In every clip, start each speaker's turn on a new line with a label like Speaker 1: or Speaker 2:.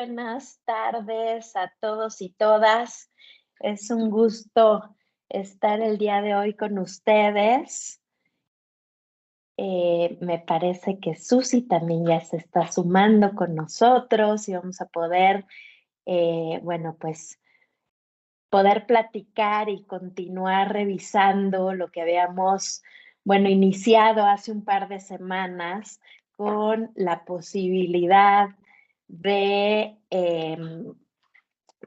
Speaker 1: buenas tardes a todos y todas. Es un gusto estar el día de hoy con ustedes. Me parece que Susi también ya se está sumando con nosotros y vamos a poder, pues poder platicar y continuar revisando lo que habíamos, iniciado hace un par de semanas con la posibilidad de,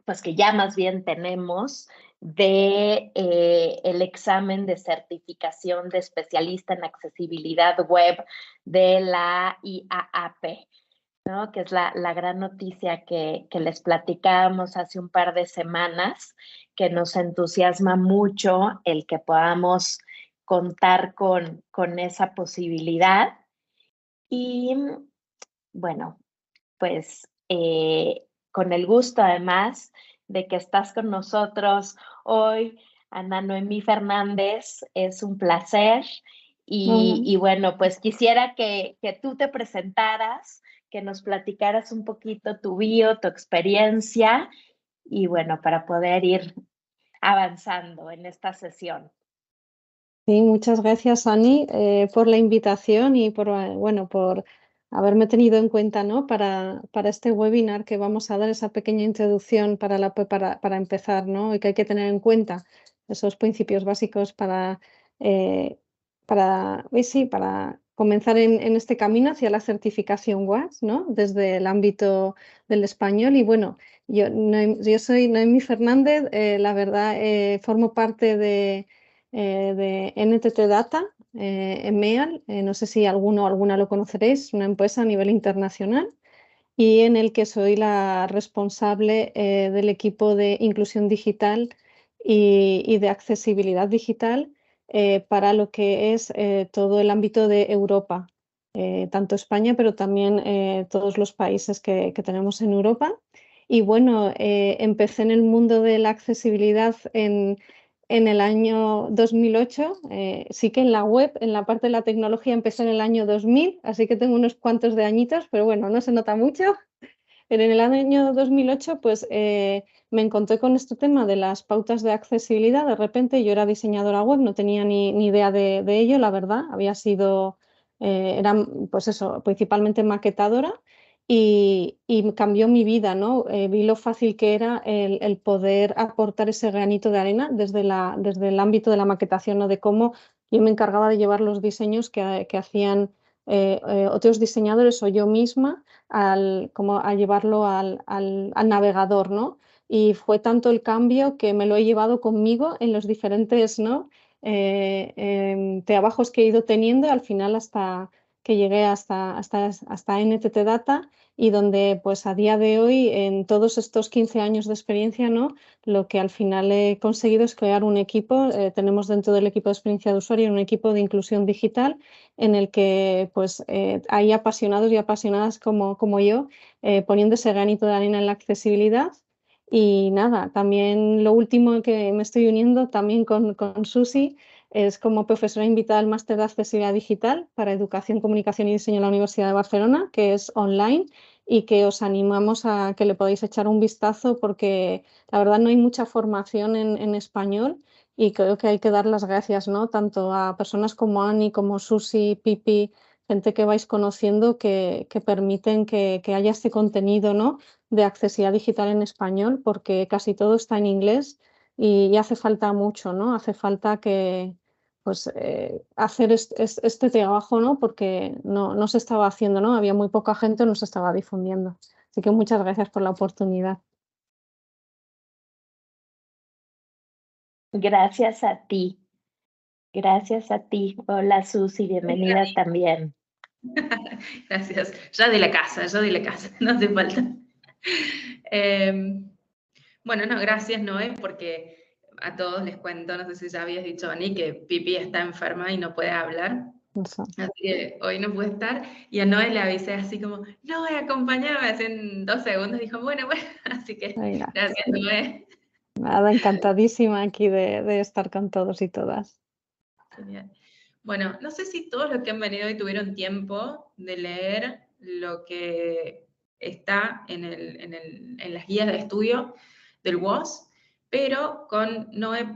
Speaker 1: pues que ya más bien tenemos, de el examen de certificación de especialista en accesibilidad web de la IAAP, ¿no? Que es la gran noticia que les platicábamos hace un par de semanas, que nos entusiasma mucho el que podamos contar con esa posibilidad. Y bueno, pues con el gusto además de que estás con nosotros hoy, Ana Noemí Fernández, es un placer.
Speaker 2: Hola.
Speaker 1: Y bueno, pues quisiera que tú te presentaras, que nos platicaras un poquito tu bio, tu experiencia y bueno, para poder ir avanzando en esta sesión.
Speaker 2: Sí, muchas gracias, Ani, por la invitación y por haberme tenido en cuenta, ¿no? Para este webinar que vamos a dar esa pequeña introducción para empezar, ¿no? Y que hay que tener en cuenta esos principios básicos eh, para comenzar en este camino hacia la certificación WAS, ¿no? Desde el ámbito del español. Y bueno, yo soy Noemí Fernández, la verdad, formo parte de NTT Data en MEAL. No sé si alguno o alguna lo conoceréis, una empresa a nivel internacional y en el que soy la responsable del equipo de inclusión digital y de accesibilidad digital para lo que es todo el ámbito de Europa, tanto España, pero también todos los países que tenemos en Europa. Y bueno, empecé en el mundo de la accesibilidad en el año 2008. Sí que en la web, en la parte de la tecnología, empecé en el año 2000, así que tengo unos cuantos de añitos, pero bueno, no se nota mucho. Pero en el año 2008, pues me encontré con este tema de las pautas de accesibilidad. De repente yo era diseñadora web, no tenía ni idea de ello, la verdad. Era pues eso, principalmente maquetadora y cambió mi vida, ¿no? Vi lo fácil que era el poder aportar ese granito de arena desde el ámbito de la maquetación, ¿no? De cómo yo me encargaba de llevar los diseños que hacían otros diseñadores o yo misma como a llevarlo al navegador, ¿no? Y fue tanto el cambio que me lo he llevado conmigo en los diferentes, ¿no? Trabajos que he ido teniendo, al final hasta que llegué hasta NTT Data y donde pues a día de hoy, en todos estos 15 años de experiencia, ¿no? Lo que al final he conseguido es crear un equipo, tenemos dentro del equipo de experiencia de usuario un equipo de inclusión digital en el que pues hay apasionados y apasionadas como yo poniendo ese granito de arena en la accesibilidad. Y nada, también lo último que me estoy uniendo también con Susi es como profesora invitada al máster de accesibilidad digital para educación, comunicación y diseño en la Universidad de Barcelona, que es online y que os animamos a que le podáis echar un vistazo porque la verdad no hay mucha formación en español y creo que hay que dar las gracias, ¿no? Tanto a personas como Ani, como Susi, Pipi, gente que vais conociendo que permiten que haya este contenido, ¿no? De accesibilidad digital en español, porque casi todo está en inglés y hace falta mucho, ¿no? Hace falta que, pues, hacer este trabajo, ¿no? Porque no se estaba haciendo, ¿no? Había muy poca gente, no se estaba difundiendo. Así que muchas gracias por la oportunidad.
Speaker 1: Gracias a ti, gracias a ti. Hola Susi, bienvenida también.
Speaker 3: Gracias. Yo de la casa, no hace falta. Bueno, no, gracias, Noé, porque a todos les cuento, no sé si ya habías dicho, Ani, que Pipi está enferma y no puede hablar.
Speaker 2: Eso.
Speaker 3: Así que hoy no puede estar. Y a Noé le avisé así como, Noé, acompáñame, así en 2 segundos. Dijo, bueno, así que
Speaker 2: Venga,
Speaker 3: gracias, Noé.
Speaker 2: nada, encantadísima aquí de estar con todos y todas.
Speaker 3: Genial. Bueno, no sé si todos los que han venido hoy tuvieron tiempo de leer lo que está en las guías de estudio del WOS, pero con Noé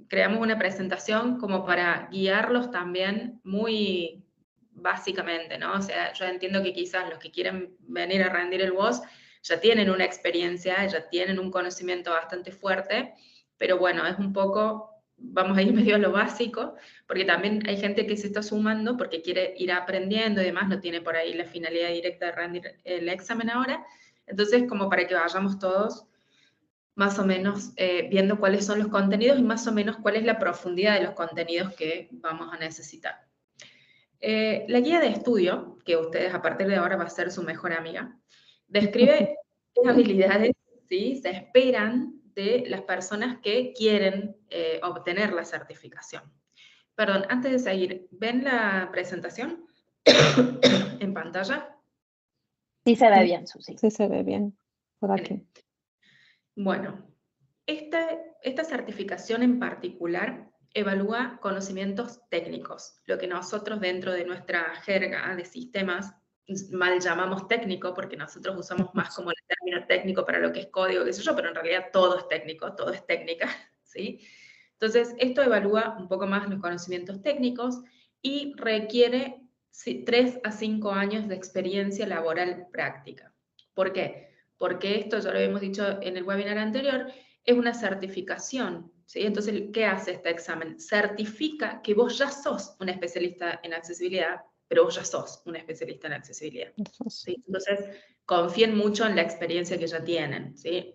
Speaker 3: creamos una presentación como para guiarlos también muy básicamente, ¿no? O sea, yo entiendo que quizás los que quieren venir a rendir el WOS ya tienen una experiencia, ya tienen un conocimiento bastante fuerte, pero bueno, es un poco, vamos a ir medio a lo básico, porque también hay gente que se está sumando porque quiere ir aprendiendo y demás, no tiene por ahí la finalidad directa de rendir el examen ahora, entonces como para que vayamos todos más o menos viendo cuáles son los contenidos y más o menos cuál es la profundidad de los contenidos que vamos a necesitar. La guía de estudio, que ustedes a partir de ahora va a ser su mejor amiga, describe qué habilidades, ¿sí?, se esperan de las personas que quieren obtener la certificación. Perdón, antes de seguir, ¿ven la presentación en pantalla?
Speaker 1: Sí se ve bien, Susi.
Speaker 2: Sí se ve bien, por aquí.
Speaker 3: Bueno, esta certificación en particular evalúa conocimientos técnicos, lo que nosotros dentro de nuestra jerga de sistemas mal llamamos técnico, porque nosotros usamos más como el término técnico para lo que es código, qué sé yo, pero en realidad todo es técnico, todo es técnica, ¿sí? Entonces, esto evalúa un poco más los conocimientos técnicos y requiere 3 a 5 años de experiencia laboral práctica. ¿Por qué? Porque esto, ya lo habíamos dicho en el webinar anterior, es una certificación, ¿sí? Entonces, ¿qué hace este examen? Certifica que vos ya sos un especialista en accesibilidad, pero vos ya sos un especialista en accesibilidad, ¿sí? Entonces, confíen mucho en la experiencia que ya tienen, ¿sí?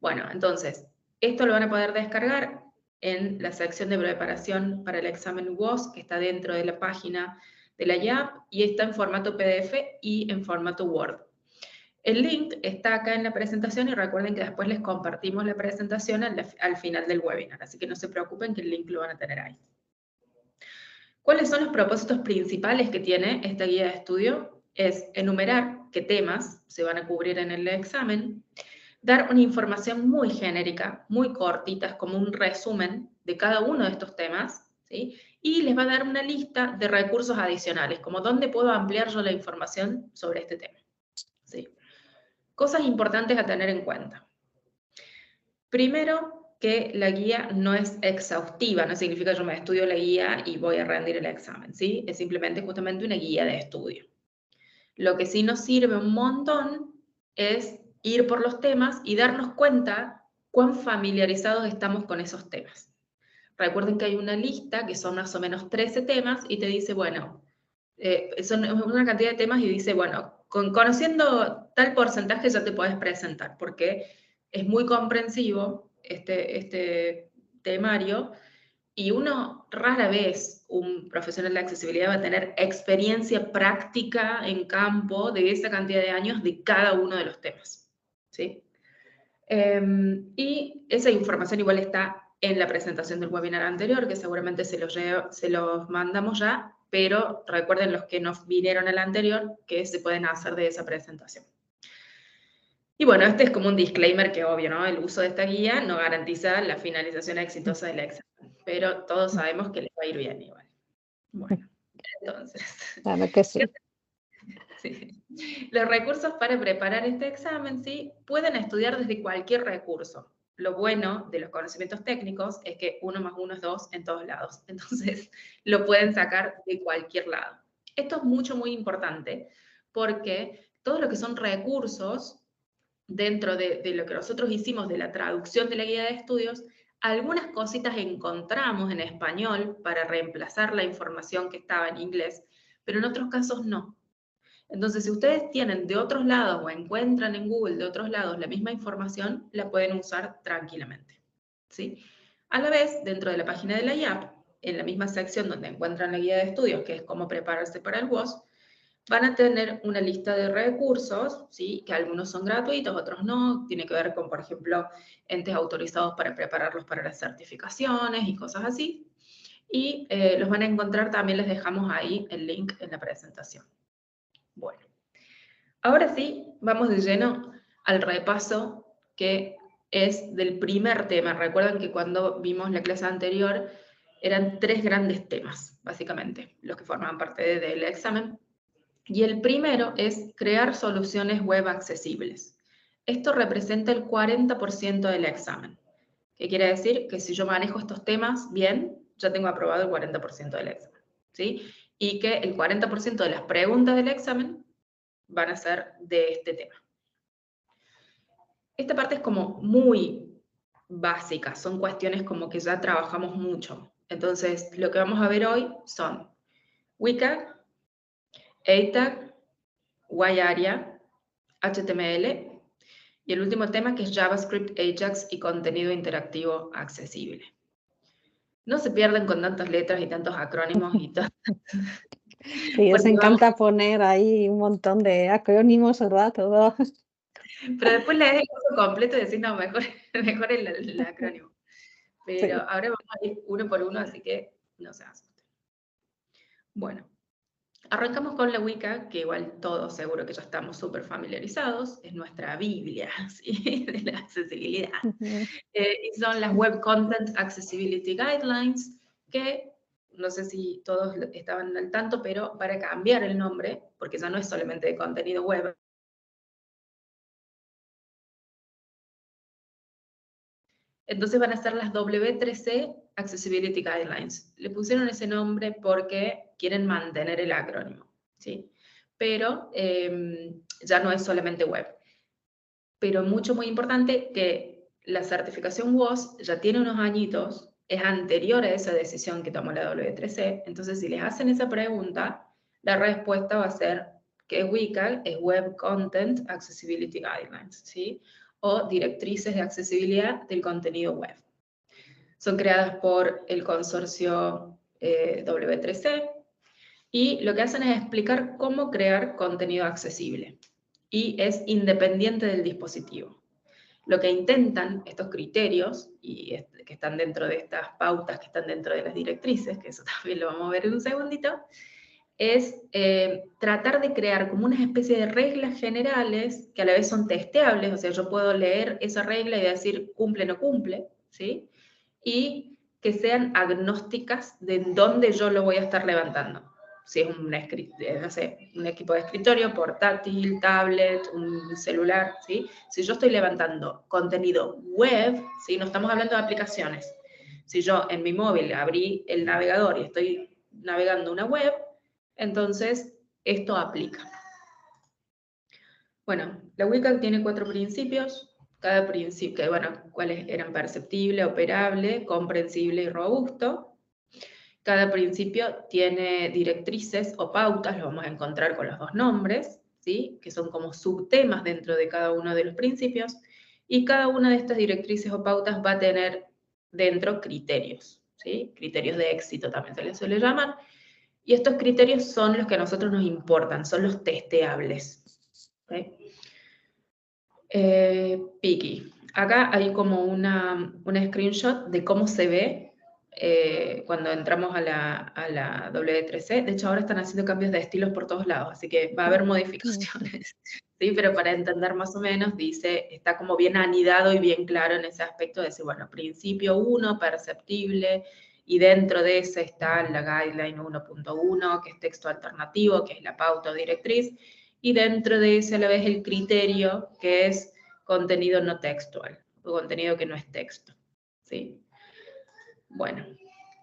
Speaker 3: Bueno, entonces, esto lo van a poder descargar en la sección de preparación para el examen WOS, que está dentro de la página de la IAP, y está en formato PDF y en formato Word. El link está acá en la presentación y recuerden que después les compartimos la presentación al final del webinar, así que no se preocupen que el link lo van a tener ahí. ¿Cuáles son los propósitos principales que tiene esta guía de estudio? Es enumerar qué temas se van a cubrir en el examen, dar una información muy genérica, muy cortita, es como un resumen de cada uno de estos temas, ¿sí? Y les va a dar una lista de recursos adicionales, como dónde puedo ampliar yo la información sobre este tema, ¿sí? Cosas importantes a tener en cuenta. Primero, que la guía no es exhaustiva, no significa que yo me estudio la guía y voy a rendir el examen, ¿sí? Es simplemente justamente una guía de estudio. Lo que sí nos sirve un montón es ir por los temas y darnos cuenta cuán familiarizados estamos con esos temas. Recuerden que hay una lista que son más o menos 13 temas y te dice, bueno, son una cantidad de temas y dice, bueno, conociendo tal porcentaje ya te puedes presentar, porque es muy comprensivo este temario y uno rara vez, un profesional de accesibilidad va a tener experiencia práctica en campo de esa cantidad de años de cada uno de los temas, ¿sí? Y esa información igual está en la presentación del webinar anterior, que seguramente se los mandamos ya, pero recuerden los que nos vinieron al anterior que se pueden hacer de esa presentación. Y bueno, este es como un disclaimer que obvio, ¿no? El uso de esta guía no garantiza la finalización exitosa del examen, pero todos sabemos que les va a ir bien igual. Bueno, entonces...
Speaker 2: Claro que sí.
Speaker 3: Sí. Los recursos para preparar este examen, ¿sí? Pueden estudiar desde cualquier recurso. Lo bueno de los conocimientos técnicos es que 1 más 1 es 2 en todos lados. Entonces, lo pueden sacar de cualquier lado. Esto es muy importante porque todo lo que son recursos dentro de lo que nosotros hicimos de la traducción de la guía de estudios, algunas cositas encontramos en español para reemplazar la información que estaba en inglés, pero en otros casos no. Entonces, si ustedes tienen de otros lados o encuentran en Google de otros lados la misma información, la pueden usar tranquilamente, ¿sí? A la vez, dentro de la página de la IAP, en la misma sección donde encuentran la guía de estudios, que es cómo prepararse para el WOS, van a tener una lista de recursos, ¿sí? Que algunos son gratuitos, otros no. Tiene que ver con, por ejemplo, entes autorizados para prepararlos para las certificaciones y cosas así. Y los van a encontrar, también les dejamos ahí el link en la presentación. Bueno, ahora sí, vamos de lleno al repaso que es del primer tema. Recuerden que cuando vimos la clase anterior eran 3 grandes temas, básicamente, los que formaban parte del examen. Y el primero es crear soluciones web accesibles. Esto representa el 40% del examen. ¿Qué quiere decir? Que si yo manejo estos temas bien, ya tengo aprobado el 40% del examen, ¿sí? Y que el 40% de las preguntas del examen van a ser de este tema. Esta parte es como muy básica, son cuestiones como que ya trabajamos mucho. Entonces, lo que vamos a ver hoy son WCAG, ATAG, YARIA, HTML, y el último tema que es JavaScript, Ajax y contenido interactivo accesible. No se pierdan con tantas letras y tantos acrónimos y todo.
Speaker 2: Sí, os encanta poner ahí un montón de acrónimos, ¿verdad? Todo.
Speaker 3: Pero después lees el curso completo y decís, no, mejor el acrónimo. Pero
Speaker 2: Sí.
Speaker 3: ahora vamos a ir uno por uno, así que no se asusten. Bueno, arrancamos con la WCAG, que igual todos seguro que ya estamos súper familiarizados, es nuestra Biblia, ¿sí? De la accesibilidad. Y son las Web Content Accessibility Guidelines, que no sé si todos estaban al tanto, pero para cambiar el nombre, porque ya no es solamente de contenido web, entonces van a ser las W3C Accessibility Guidelines. Le pusieron ese nombre porque quieren mantener el acrónimo, ¿sí? Pero ya no es solamente web. Pero mucho, muy importante que la certificación WOS ya tiene unos añitos, es anterior a esa decisión que tomó la W3C, entonces si les hacen esa pregunta, la respuesta va a ser que WCAG es Web Content Accessibility Guidelines, ¿sí? O directrices de accesibilidad del contenido web. Son creadas por el consorcio W3C y lo que hacen es explicar cómo crear contenido accesible y es independiente del dispositivo. Lo que intentan estos criterios, y que están dentro de estas pautas que están dentro de las directrices, que eso también lo vamos a ver en un segundito, es tratar de crear como una especie de reglas generales que a la vez son testeables, o sea, yo puedo leer esa regla y decir cumple o no cumple, ¿sí? Y que sean agnósticas de dónde yo lo voy a estar levantando. Si es no sé, un equipo de escritorio, portátil, tablet, un celular, ¿sí? Si yo estoy levantando contenido web, ¿sí? No estamos hablando de aplicaciones. Si yo en mi móvil abrí el navegador y estoy navegando una web, entonces esto aplica. Bueno, la WCAG tiene 4 principios. Cada principio, bueno, cuáles eran perceptible, operable, comprensible y robusto. Cada principio tiene directrices o pautas, lo vamos a encontrar con los dos nombres, ¿sí? Que son como subtemas dentro de cada uno de los principios, y cada una de estas directrices o pautas va a tener dentro criterios, ¿sí? Criterios de éxito también se les suele llamar, y estos criterios son los que a nosotros nos importan, son los testeables. ¿Okay? Piki. Acá hay como una screenshot de cómo se ve cuando entramos a la W3C. De hecho, ahora están haciendo cambios de estilos por todos lados, así que va a haber modificaciones. ¿Sí? Pero para entender más o menos, dice, está como bien anidado y bien claro en ese aspecto de decir, bueno, principio 1, perceptible, y dentro de ese está la guideline 1.1, que es texto alternativo, que es la pauta o directriz, y dentro de ese a la vez el criterio, que es contenido no textual, o contenido que no es texto, ¿sí? Bueno,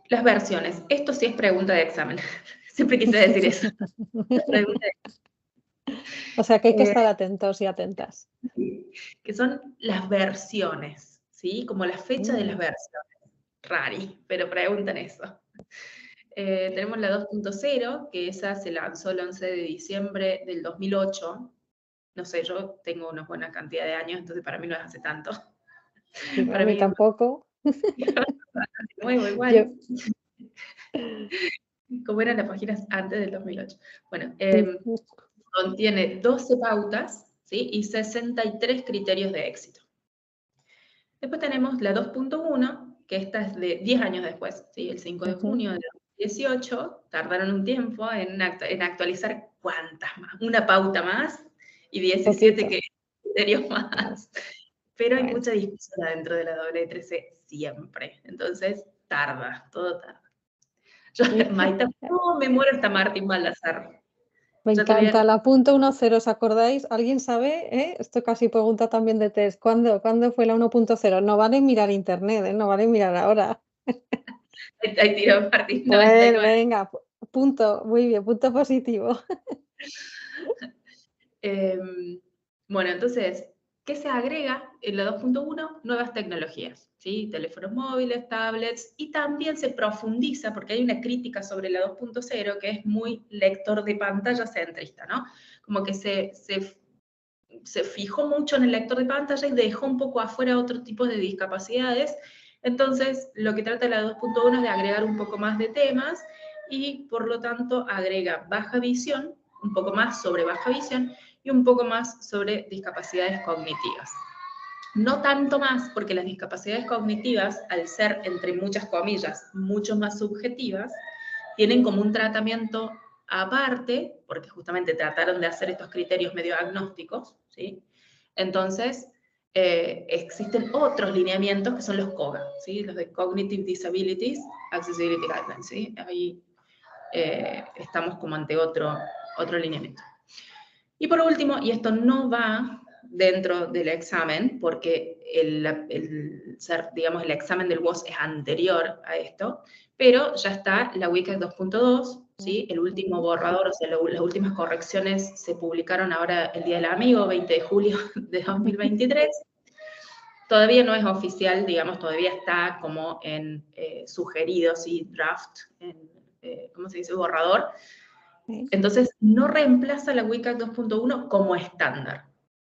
Speaker 3: las versiones. Esto sí es pregunta de examen. Siempre quise decir eso.
Speaker 2: O sea que hay que estar atentos y atentas.
Speaker 3: Que son las versiones, ¿sí? Como la fecha de las versiones. Rari, pero preguntan eso. Tenemos la 2.0, que esa se lanzó el 11 de diciembre del 2008. No sé, yo tengo una buena cantidad de años, entonces para mí no es hace tanto.
Speaker 2: Sí,
Speaker 3: para
Speaker 2: mí tampoco.
Speaker 3: Nuevo igual. Como eran las páginas antes del 2008. Bueno, contiene 12 pautas, ¿sí? Y 63 criterios de éxito. Después tenemos la 2.1, que esta es de 10 años después, ¿sí? El 5 de junio de 2018, tardaron un tiempo en actualizar ¿cuántas más? Una pauta más y 17 criterios más. Pero hay mucha discusión dentro de la W3C siempre, entonces tarda, todo tarda. Yo, Maite, no me muero hasta Martín Baldassar.
Speaker 2: Me
Speaker 3: Ya te voy a-
Speaker 2: encanta, la punto 1.0, ¿os acordáis? ¿Alguien sabe? Esto casi pregunta también de test. ¿Cuándo fue la 1.0? No vale mirar internet, no vale mirar ahora.
Speaker 3: Ahí tiró Martín,
Speaker 2: Bueno,
Speaker 3: 99.
Speaker 2: venga, punto, muy bien, punto positivo.
Speaker 3: Bueno, entonces, ¿qué se agrega en la 2.1? Nuevas tecnologías, ¿sí? Teléfonos móviles, tablets, y también se profundiza, porque hay una crítica sobre la 2.0 que es muy lector de pantalla centrista, ¿no? Como que se fijó mucho en el lector de pantalla y dejó un poco afuera otros tipos de discapacidades. Entonces, lo que trata la 2.1 es de agregar un poco más de temas y, por lo tanto, agrega baja visión, un poco más sobre baja visión y un poco más sobre discapacidades cognitivas. No tanto más, porque las discapacidades cognitivas, al ser, entre muchas comillas, mucho más subjetivas, tienen como un tratamiento aparte, porque justamente trataron de hacer estos criterios medio agnósticos, ¿sí? Entonces, existen otros lineamientos que son los COGA, ¿sí? Los de Cognitive Disabilities Accessibility Guidelines, ¿sí? Ahí estamos como ante otro lineamiento. Y por último, y esto no va dentro del examen, porque digamos, el examen del WOS es anterior a esto, pero ya está la WCAG 2.2, ¿sí? El último borrador, o sea, las últimas correcciones se publicaron ahora el Día del Amigo, 20 de julio de 2023. Todavía no es oficial, digamos, todavía está como en sugeridos y draft, ¿cómo se dice? Borrador. Entonces, no reemplaza la WCAG 2.1 como estándar,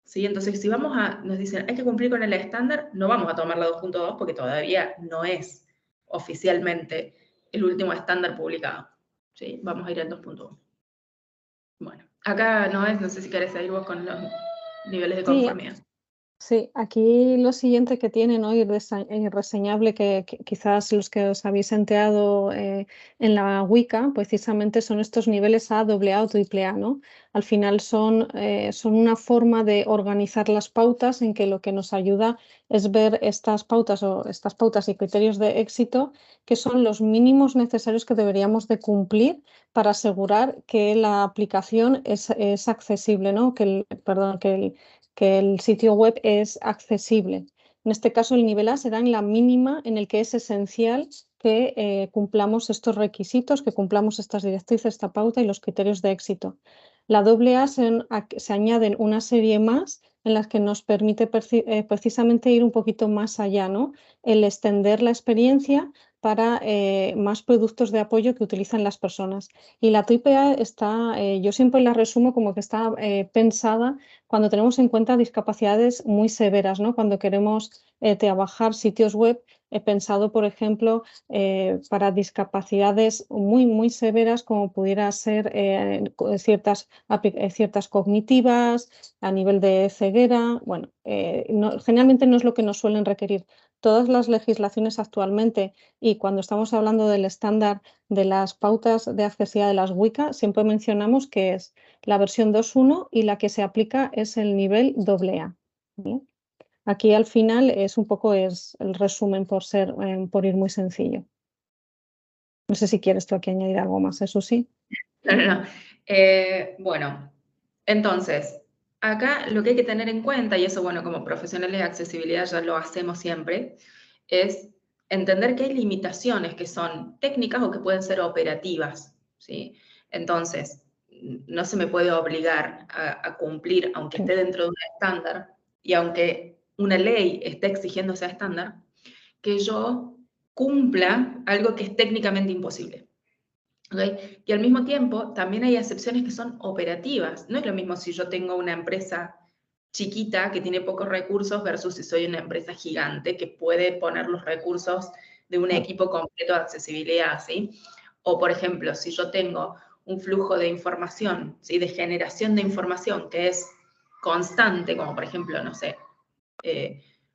Speaker 3: ¿sí? Entonces, si nos dicen, hay que cumplir con el estándar, no vamos a tomar la 2.2 porque todavía no es oficialmente el último estándar publicado, ¿sí? Vamos a ir al 2.1. Bueno, acá no sé si querés seguir vos con los niveles de
Speaker 2: Sí,
Speaker 3: conformidad.
Speaker 2: sí, aquí lo siguiente que tiene, ¿no? Y reseñable que quizás los que os habéis enterado en la WICA, precisamente son estos niveles A, AA o AAA, ¿no? Al final son una forma de organizar las pautas en que lo que nos ayuda es ver estas pautas y criterios de éxito que son los mínimos necesarios que deberíamos de cumplir para asegurar que la aplicación es accesible, ¿no? Que el sitio web es accesible. En este caso, el nivel A será en la mínima en el que es esencial que cumplamos estos requisitos, que cumplamos estas directrices, esta pauta y los criterios de éxito. La AA se añaden una serie más en las que nos permite precisamente ir un poquito más allá, ¿no? El extender la experiencia para más productos de apoyo que utilizan las personas. Y la AAA está, yo siempre la resumo como que está pensada cuando tenemos en cuenta discapacidades muy severas, ¿no? Cuando queremos trabajar sitios web, he pensado, por ejemplo, para discapacidades muy, muy severas, como pudiera ser ciertas cognitivas, a nivel de ceguera. Bueno, generalmente no es lo que nos suelen requerir. Todas las legislaciones actualmente, y cuando estamos hablando del estándar de las pautas de accesibilidad de las WICA, siempre mencionamos que es la versión 2.1 y la que se aplica es el nivel AA. ¿Vale? Aquí al final es el resumen por ir muy sencillo. No sé si quieres tú aquí añadir algo más, eso sí.
Speaker 3: No. Bueno, entonces, acá lo que hay que tener en cuenta, y eso, bueno, como profesionales de accesibilidad ya lo hacemos siempre, es entender que hay limitaciones que son técnicas o que pueden ser operativas, ¿sí? Entonces, no se me puede obligar a cumplir, aunque esté dentro de un estándar, y aunque una ley esté exigiendo ese estándar, que yo cumpla algo que es técnicamente imposible. ¿Okay? Y al mismo tiempo, también hay excepciones que son operativas. No es lo mismo si yo tengo una empresa chiquita que tiene pocos recursos versus si soy una empresa gigante que puede poner los recursos de un equipo completo de accesibilidad, ¿sí? O, por ejemplo, si yo tengo un flujo de información, ¿sí? De generación de información que es constante, como por ejemplo, no sé,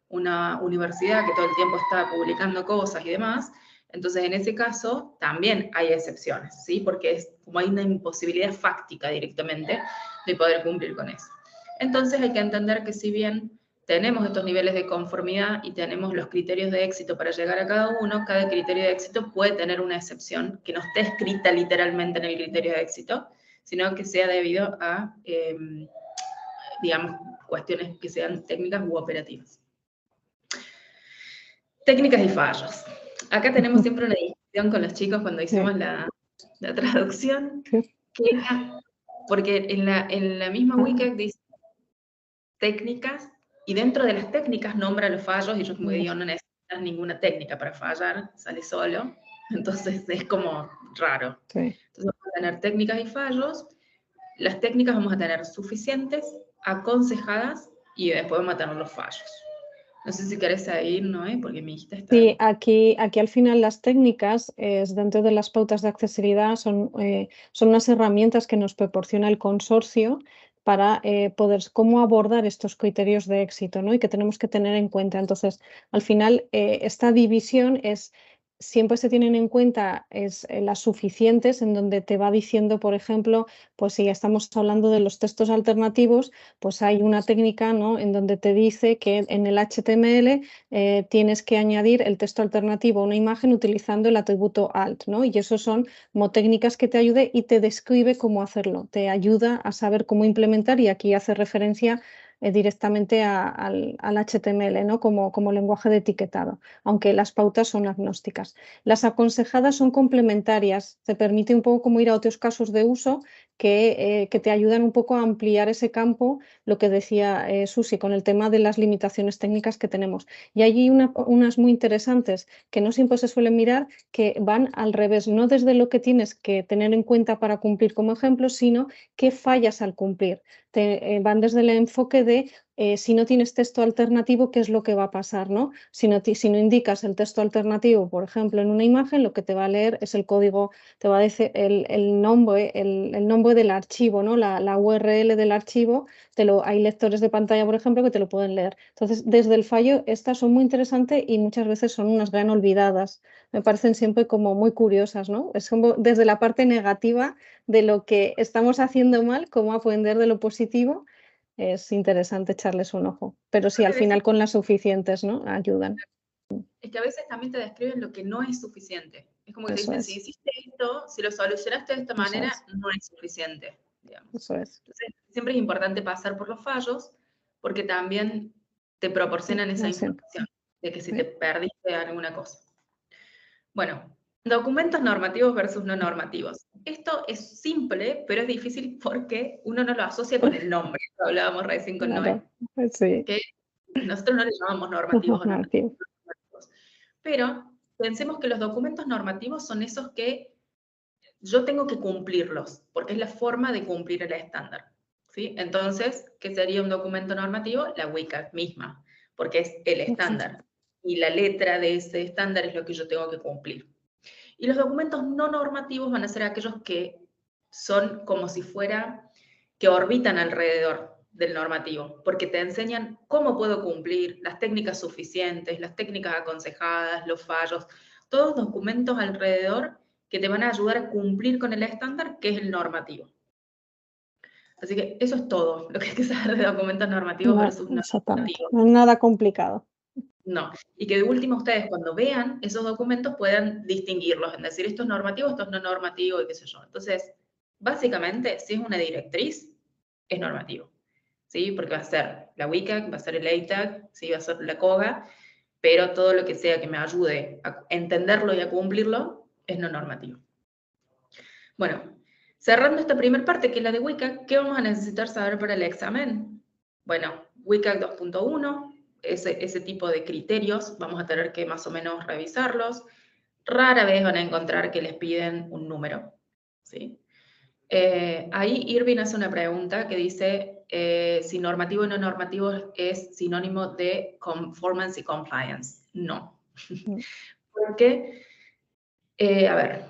Speaker 3: una universidad que todo el tiempo está publicando cosas y demás, entonces en ese caso también hay excepciones, ¿sí? Porque es como hay una imposibilidad fáctica directamente de poder cumplir con eso. Entonces hay que entender que si bien tenemos estos niveles de conformidad y tenemos los criterios de éxito para llegar a cada uno, cada criterio de éxito puede tener una excepción que no esté escrita literalmente en el criterio de éxito, sino que sea debido a, digamos, cuestiones que sean técnicas u operativas. Técnicas y fallos. Acá tenemos siempre una discusión con los chicos cuando hicimos la traducción, que era, porque en la misma WCAG dice técnicas, y dentro de las técnicas nombra los fallos, y yo como digo, no necesitas ninguna técnica para fallar, sale solo, entonces es como raro. Entonces vamos a tener técnicas y fallos. Las técnicas vamos a tener suficientes, aconsejadas, y después vamos a tener los fallos. No sé si querés seguir, Noé, porque me dijiste esta.
Speaker 2: Sí, aquí al final las técnicas, dentro de las pautas de accesibilidad, son unas herramientas que nos proporciona el consorcio para poder cómo abordar estos criterios de éxito, ¿no? Y que tenemos que tener en cuenta. Entonces, al final, esta división siempre se tienen en cuenta las suficientes, en donde te va diciendo, por ejemplo, pues si ya estamos hablando de los textos alternativos, pues hay una técnica, ¿no?, en donde te dice que en el HTML tienes que añadir el texto alternativo a una imagen utilizando el atributo alt, ¿no? Y eso son como técnicas que te ayude y te describe cómo hacerlo, te ayuda a saber cómo implementar, y aquí hace referencia directamente al HTML, ¿no?, como lenguaje de etiquetado, aunque las pautas son agnósticas. Las aconsejadas son complementarias, te permite un poco como ir a otros casos de uso que te ayudan un poco a ampliar ese campo, lo que decía Susi, con el tema de las limitaciones técnicas que tenemos. Y hay unas muy interesantes que no siempre se suelen mirar, que van al revés, no desde lo que tienes que tener en cuenta para cumplir como ejemplo, sino qué fallas al cumplir. Van desde el enfoque de si no tienes texto alternativo, ¿qué es lo que va a pasar, ¿no? Si no indicas el texto alternativo, por ejemplo, en una imagen, lo que te va a leer es el código, te va a decir el nombre del archivo, ¿no? La URL del archivo. Hay lectores de pantalla, por ejemplo, que te lo pueden leer. Entonces, desde el fallo, estas son muy interesantes y muchas veces son unas gran olvidadas. Me parecen siempre como muy curiosas, ¿no? Es como desde la parte negativa de lo que estamos haciendo mal, cómo aprender de lo positivo. Es interesante echarles un ojo. Pero sí, al final con las suficientes, ¿no?, ayudan.
Speaker 3: Es que a veces también te describen lo que no es suficiente. Es como que te dicen, si hiciste esto, si lo solucionaste de esta manera, no es suficiente, digamos.
Speaker 2: Eso es.
Speaker 3: Entonces, siempre es importante pasar por los fallos, porque también te proporcionan esa información de que si te perdiste alguna cosa. Bueno, documentos normativos versus no normativos. Esto es simple, pero es difícil porque uno no lo asocia con el nombre. Lo hablábamos recién con Noé.
Speaker 2: Sí.
Speaker 3: Que nosotros no le llamamos normativos o no normativos. Pero pensemos que los documentos normativos son esos que yo tengo que cumplirlos, porque es la forma de cumplir el estándar, ¿sí? Entonces, ¿qué sería un documento normativo? La WCAG misma, porque es el estándar. Y la letra de ese estándar es lo que yo tengo que cumplir. Y los documentos no normativos van a ser aquellos que son como si fuera, que orbitan alrededor del normativo, porque te enseñan cómo puedo cumplir, las técnicas suficientes, las técnicas aconsejadas, los fallos, todos documentos alrededor que te van a ayudar a cumplir con el estándar, que es el normativo. Así que eso es todo lo que hay que saber de documentos normativos versus no normativos.
Speaker 2: No es nada complicado.
Speaker 3: No, y que de último ustedes cuando vean esos documentos puedan distinguirlos, en decir esto es normativo, esto es no normativo y qué sé yo. Entonces, básicamente, si es una directriz, es normativo, ¿sí? Porque va a ser la WCAG, va a ser el ATAG, ¿sí? Va a ser la COGA, pero todo lo que sea que me ayude a entenderlo y a cumplirlo es no normativo. Bueno, cerrando esta primera parte, que es la de WCAG, ¿qué vamos a necesitar saber para el examen? Bueno, WCAG 2.1, ese tipo de criterios, vamos a tener que más o menos revisarlos. Rara vez van a encontrar que les piden un número, ¿sí? Ahí Irving hace una pregunta que dice si normativo y no normativo es sinónimo de conformance y compliance. No. Porque, a ver,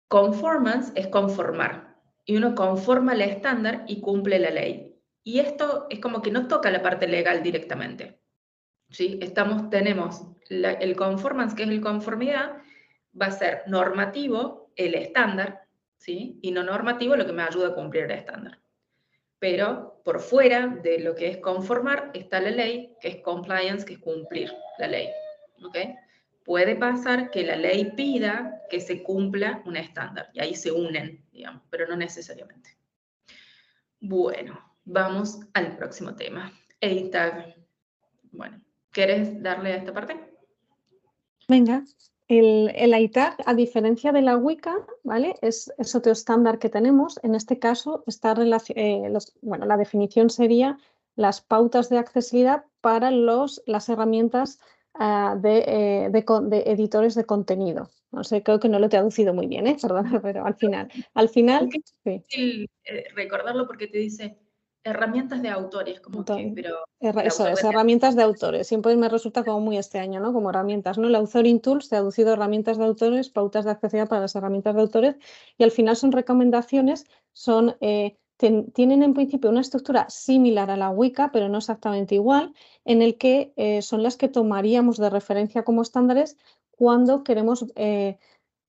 Speaker 3: conformance es conformar, y uno conforma el estándar y cumple la ley. Y esto es como que no toca la parte legal directamente, ¿sí? Tenemos el conformance, que es el conformidad, va a ser normativo el estándar, ¿sí? Y no normativo lo que me ayuda a cumplir el estándar. Pero por fuera de lo que es conformar está la ley, que es compliance, que es cumplir la ley, ¿ok? puede pasar que la ley pida que se cumpla un estándar, y ahí se unen, digamos, pero no necesariamente. Bueno, vamos al próximo tema. EITAG. Bueno, ¿quieres darle a esta parte?
Speaker 2: Venga, el ITAG, a diferencia de la Wicca, ¿vale? Es otro estándar que tenemos. En este caso, bueno, la definición sería las pautas de accesibilidad para las herramientas de editores de contenido. No sé, creo que no lo he traducido muy bien, perdón, pero al final,
Speaker 3: Es difícil recordarlo porque te dice herramientas de autores, como que, pero...
Speaker 2: Eso es, herramientas de autores. Siempre me resulta como muy extraño, ¿no? Como herramientas, ¿no? El Authoring Tools, traducido herramientas de autores, pautas de accesibilidad para las herramientas de autores, y al final son recomendaciones, tienen en principio una estructura similar a la Wicca, pero no exactamente igual, en el que son las que tomaríamos de referencia como estándares cuando queremos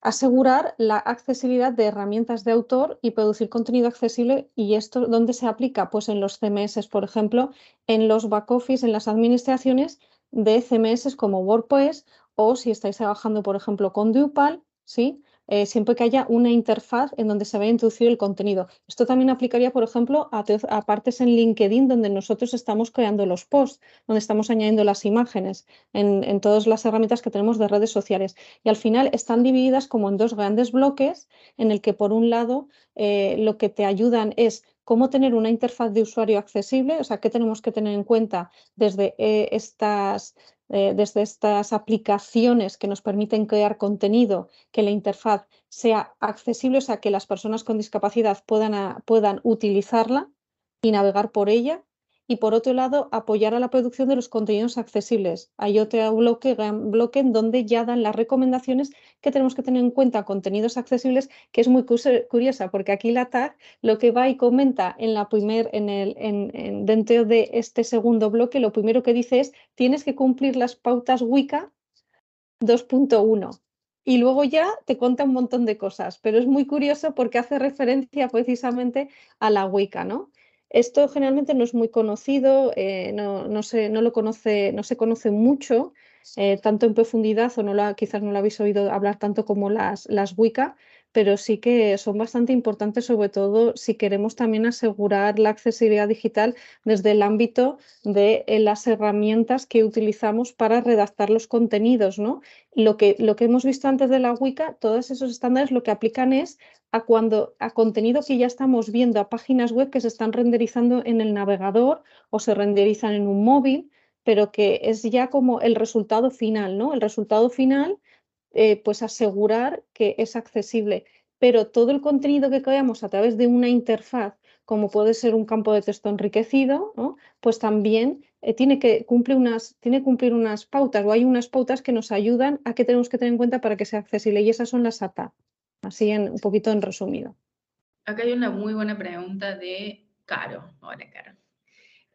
Speaker 2: asegurar la accesibilidad de herramientas de autor y producir contenido accesible. ¿Y esto dónde se aplica? Pues en los CMS, por ejemplo, en los back office, en las administraciones de CMS como WordPress, o si estáis trabajando, por ejemplo, con Drupal, ¿sí? Siempre que haya una interfaz en donde se vaya a introducir el contenido. Esto también aplicaría, por ejemplo, a partes en LinkedIn donde nosotros estamos creando los posts, donde estamos añadiendo las imágenes, en todas las herramientas que tenemos de redes sociales. Y al final están divididas como en dos grandes bloques, en el que por un lado lo que te ayudan es cómo tener una interfaz de usuario accesible, o sea, qué tenemos que tener en cuenta desde estas aplicaciones que nos permiten crear contenido, que la interfaz sea accesible, o sea, que las personas con discapacidad puedan utilizarla y navegar por ella. Y por otro lado, apoyar a la producción de los contenidos accesibles. Hay otro bloque en donde ya dan las recomendaciones que tenemos que tener en cuenta, contenidos accesibles, que es muy curiosa, porque aquí la TAG lo que va y comenta dentro de este segundo bloque, lo primero que dice es: tienes que cumplir las pautas Wicca 2.1. Y luego ya te cuenta un montón de cosas, pero es muy curioso porque hace referencia precisamente a la Wicca, ¿no? Esto generalmente no es muy conocido, no se conoce mucho, tanto en profundidad, o quizás no lo habéis oído hablar tanto como las Wicca, pero sí que son bastante importantes, sobre todo si queremos también asegurar la accesibilidad digital desde el ámbito de las herramientas que utilizamos para redactar los contenidos, ¿no? Lo que hemos visto antes de la Wicca, todos esos estándares lo que aplican es a contenido que ya estamos viendo, a páginas web que se están renderizando en el navegador o se renderizan en un móvil, pero que es ya como el resultado final, ¿no? El resultado final, pues asegurar que es accesible. Pero todo el contenido que creamos a través de una interfaz, como puede ser un campo de texto enriquecido, ¿no? Pues también tiene que cumplir unas pautas, o hay unas pautas que nos ayudan a qué tenemos que tener en cuenta para que sea accesible, y esas son las ATA, así un poquito en resumido.
Speaker 3: Acá hay una muy buena pregunta de Caro. Hola, Caro.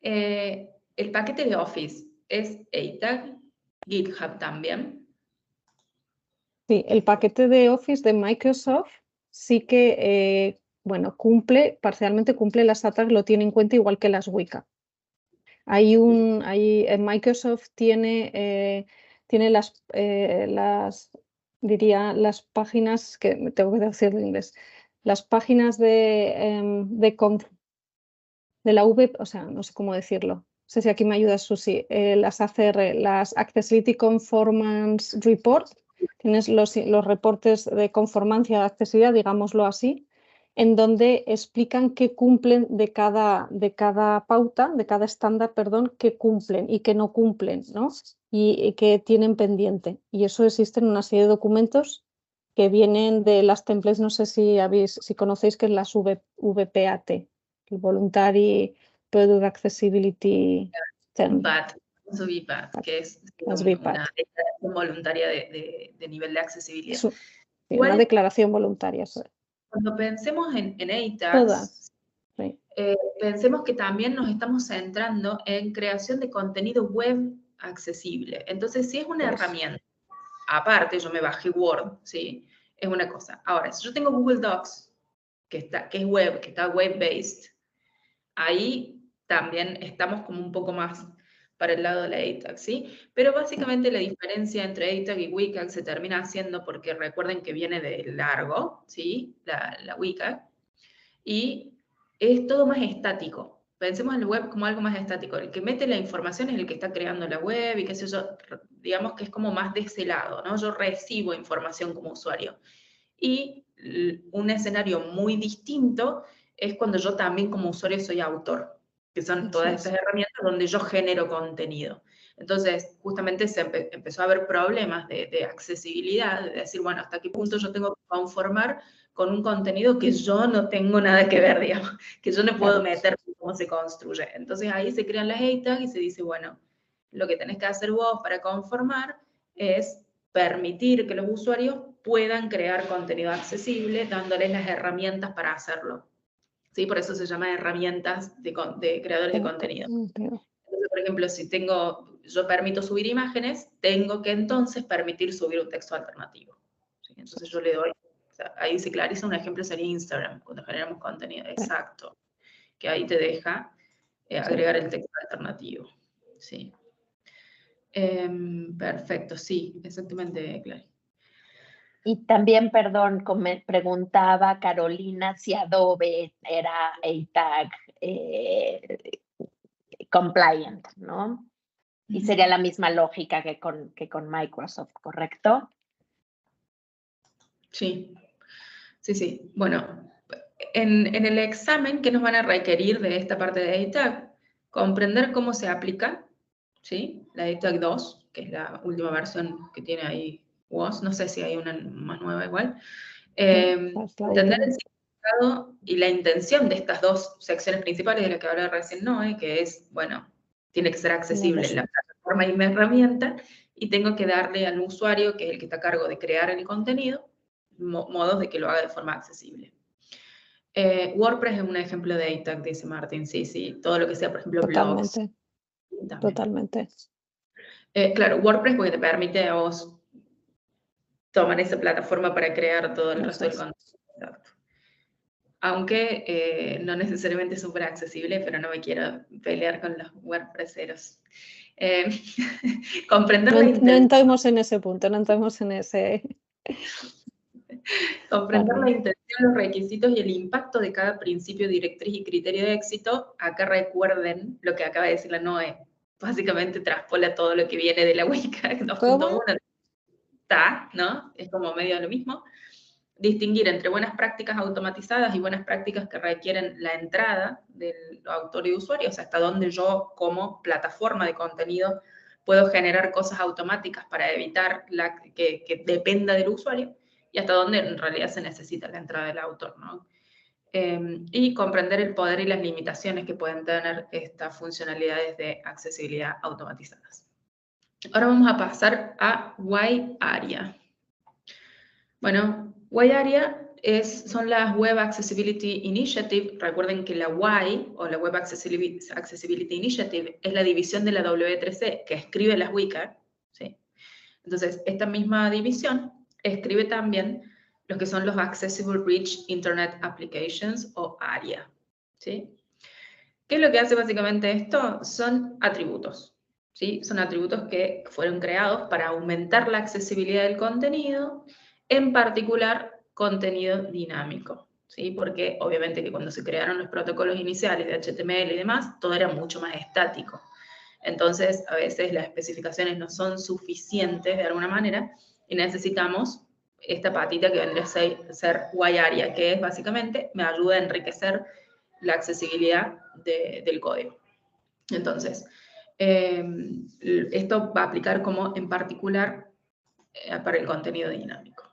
Speaker 3: ¿El paquete de Office es EITAG? ¿GitHub también?
Speaker 2: Sí, el paquete de Office de Microsoft sí que, bueno, parcialmente cumple las ATAs, lo tiene en cuenta igual que las Wicca. Microsoft tiene las páginas, que me tengo que decir en inglés, las páginas de la V, o sea, no sé cómo decirlo. No sé si aquí me ayuda Susi, las ACR, las Accessibility Conformance Report. Tienes los reportes de conformancia de accesibilidad, digámoslo así, en donde explican qué cumplen de cada pauta, de cada estándar, perdón, qué cumplen y qué no cumplen, ¿no? Y qué tienen pendiente. Y eso existe en una serie de documentos que vienen de las templates, no sé si conocéis, que es las VPAT, el Voluntary Product Accessibility Term.
Speaker 3: VPAT, que es
Speaker 2: Las
Speaker 3: una
Speaker 2: VPAT.
Speaker 3: declaración voluntaria de nivel de accesibilidad.
Speaker 2: Una declaración voluntaria.
Speaker 3: Cuando pensemos en EITAGs,
Speaker 2: todas, sí.
Speaker 3: Pensemos que también nos estamos centrando en creación de contenido web accesible. Entonces, si es una herramienta, aparte yo me bajé Word, ¿sí? Es una cosa. Ahora, si yo tengo Google Docs, que es web, que está web-based, ahí también estamos como un poco más para el lado de la ATAG, ¿sí? Pero básicamente la diferencia entre ATAG y WCAG se termina haciendo porque recuerden que viene de largo, ¿sí? La WCAG, y es todo más estático. Pensemos en el web como algo más estático. El que mete la información es el que está creando la web y qué sé yo, digamos que es como más de ese lado, ¿no? Yo recibo información como usuario. Y un escenario muy distinto es cuando yo también como usuario soy autor, que son todas estas herramientas donde yo genero contenido. Entonces, justamente se empezó a haber problemas de accesibilidad, de decir, bueno, hasta qué punto yo tengo que conformar con un contenido que yo no tengo nada que ver, digamos, que yo no puedo meter cómo se construye. Entonces ahí se crean las ATAG y se dice, bueno, lo que tenés que hacer vos para conformar es permitir que los usuarios puedan crear contenido accesible, dándoles las herramientas para hacerlo. ¿Sí? Por eso se llama herramientas de creadores de contenido. Entonces, por ejemplo, si yo permito subir imágenes, tengo que entonces permitir subir un texto alternativo. ¿Sí? Entonces yo le doy, o sea, ahí se clariza, un ejemplo sería Instagram, cuando generamos contenido, exacto, que ahí te deja agregar el texto alternativo. Sí. Perfecto, sí, exactamente, Clary.
Speaker 1: Y también, perdón, preguntaba Carolina si Adobe era ATAG compliant, ¿no? Y sería la misma lógica que con Microsoft, ¿correcto?
Speaker 3: Sí, sí, sí. Bueno, en el examen, ¿qué nos van a requerir de esta parte de ATAG? Comprender cómo se aplica, ¿sí? La ATAG 2, que es la última versión que tiene ahí WOS, no sé si hay una más nueva igual. Entender el significado y la intención de estas dos secciones principales de las que hablé recién Noé, que es, bueno, tiene que ser accesible la plataforma y mi herramienta, y tengo que darle al usuario, que es el que está a cargo de crear el contenido, modos de que lo haga de forma accesible. WordPress es un ejemplo de ATAG, dice Martín, sí, sí, todo lo que sea, por ejemplo, blogs. También.
Speaker 2: Totalmente.
Speaker 3: Claro, WordPress porque te permite a vos tomar esa plataforma para crear todo el resto del contenido. Aunque no necesariamente es súper accesible, pero no me quiero pelear con los WordPresseros. Comprender la intención.
Speaker 2: No entremos en ese punto, no entremos en ese...
Speaker 3: Comprender la intención, los requisitos y el impacto de cada principio, directriz y criterio de éxito. Acá recuerden lo que acaba de decir la Noé. Básicamente traspola todo lo que viene de la WCAG 2.1. Está, ¿no? Es como medio lo mismo. Distinguir entre buenas prácticas automatizadas y buenas prácticas que requieren la entrada del autor y usuario, o sea, hasta dónde yo como plataforma de contenido puedo generar cosas automáticas para evitar que dependa del usuario, y hasta dónde en realidad se necesita la entrada del autor, ¿no? Y comprender el poder y las limitaciones que pueden tener estas funcionalidades de accesibilidad automatizadas. Ahora vamos a pasar a WAI-ARIA. Bueno, WAI-ARIA son las Web Accessibility Initiative. Recuerden que la WAI, o la Web Accessibility Initiative, es la división de la W3C que escribe las WCAG, ¿sí? Entonces, esta misma división escribe también los que son los Accessible Rich Internet Applications, o ARIA, ¿sí? ¿Qué es lo que hace básicamente esto? Son atributos, ¿sí? Son atributos que fueron creados para aumentar la accesibilidad del contenido, en particular contenido dinámico, ¿sí? Porque obviamente que cuando se crearon los protocolos iniciales de HTML y demás, todo era mucho más estático. Entonces, a veces las especificaciones no son suficientes de alguna manera y necesitamos esta patita que vendría a ser WAI-ARIA, que es básicamente, me ayuda a enriquecer la accesibilidad del código. Entonces, esto va a aplicar como en particular para el contenido dinámico.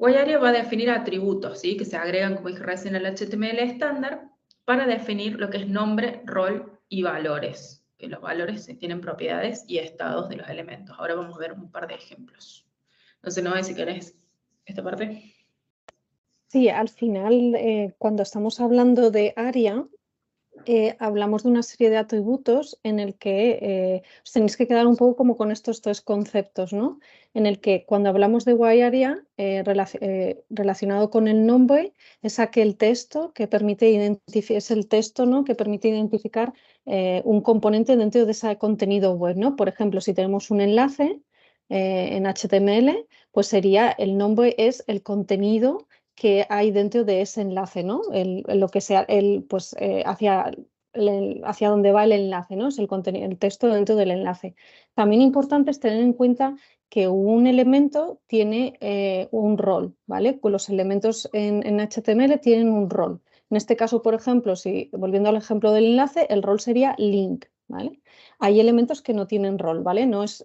Speaker 3: WAI-ARIA va a definir atributos, ¿sí? Que se agregan, como dije recién, al HTML estándar para definir lo que es nombre, rol y valores. Que los valores tienen propiedades y estados de los elementos. Ahora vamos a ver un par de ejemplos. Entonces, no sé si querés esta parte.
Speaker 2: Sí, al final, cuando estamos hablando de ARIA, hablamos de una serie de atributos en el que os tenéis que quedar un poco como con estos tres conceptos, ¿no? En el que cuando hablamos de WhyArea, relacionado con el nombre, es aquel texto que permite identificar, es el texto, ¿no?, que permite identificar un componente dentro de ese contenido web, ¿no? Por ejemplo, si tenemos un enlace en HTML, pues sería el nombre es el contenido que hay dentro de ese enlace, ¿no? Lo que sea, pues, hacia dónde va el enlace, ¿no? Es el contenido, el texto dentro del enlace. También importante es tener en cuenta que un elemento tiene un rol, ¿vale? Pues los elementos en HTML tienen un rol. En este caso, por ejemplo, si volviendo al ejemplo del enlace, el rol sería link, ¿vale? Hay elementos que no tienen rol, ¿vale? No es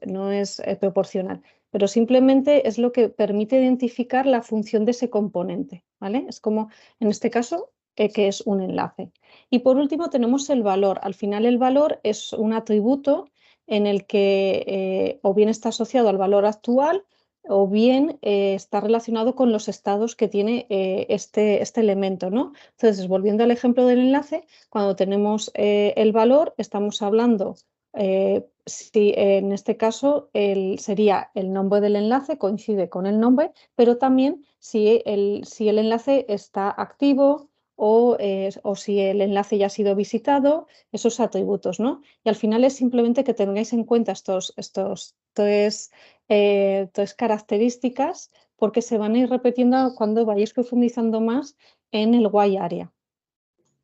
Speaker 2: proporcional, pero simplemente es lo que permite identificar la función de ese componente, ¿vale? Es como, en este caso, que es un enlace. Y por último tenemos el valor. Al final el valor es un atributo en el que o bien está asociado al valor actual o bien está relacionado con los estados que tiene este elemento, ¿no? Entonces, volviendo al ejemplo del enlace, cuando tenemos el valor, estamos hablando si en este caso sería el nombre del enlace, coincide con el nombre, pero también si el enlace está activo o si el enlace ya ha sido visitado, esos atributos, ¿no? Y al final es simplemente que tengáis en cuenta estos tres características porque se van a ir repitiendo cuando vayáis profundizando más en el WhyArea.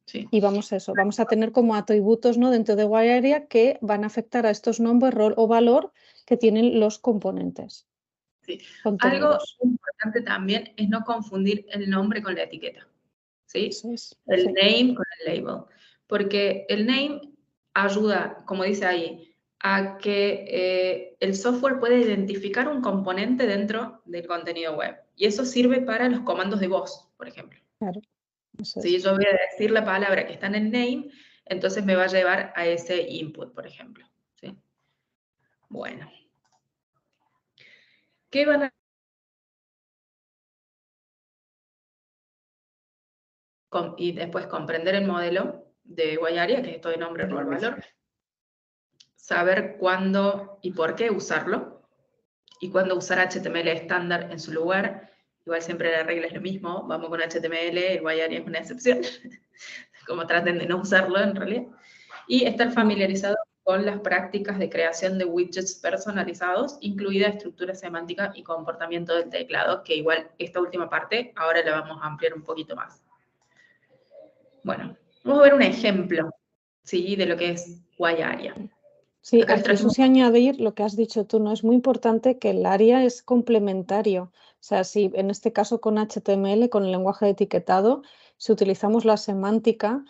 Speaker 3: Sí.
Speaker 2: Y vamos a tener como atributos, ¿no?, dentro de WhyArea que van a afectar a estos nombres, rol o valor que tienen los componentes.
Speaker 3: Sí. Algo
Speaker 2: Contenidos.
Speaker 3: importante también es no confundir el nombre con la etiqueta, ¿sí?
Speaker 2: Eso es,
Speaker 3: El
Speaker 2: sí.
Speaker 3: name con el label. Porque el name ayuda, como dice ahí, a que el software pueda identificar un componente dentro del contenido web. Y eso sirve para los comandos de voz, por ejemplo.
Speaker 2: Claro, eso
Speaker 3: Si
Speaker 2: es.
Speaker 3: yo voy a decir la palabra que está en el name, entonces me va a llevar a ese input, por ejemplo. ¿Sí? Bueno. ¿Qué van a y después comprender el modelo de WhyArea, que es todo el nombre, rol, valor, saber cuándo y por qué usarlo, y cuándo usar HTML estándar en su lugar? Igual siempre la regla es lo mismo, vamos con HTML, el WhyArea es una excepción, como traten de no usarlo en realidad, y estar familiarizado con las prácticas de creación de widgets personalizados, incluida estructura semántica y comportamiento del teclado, que igual esta última parte ahora la vamos a ampliar un poquito más. Bueno, vamos a ver un ejemplo, ¿sí?, de lo que es WhyArea.
Speaker 2: Sí, aquí eso sí añadir lo que has dicho tú, ¿no? Es muy importante que el área es complementario. O sea, si en este caso con HTML, con el lenguaje de etiquetado, si utilizamos la semántica,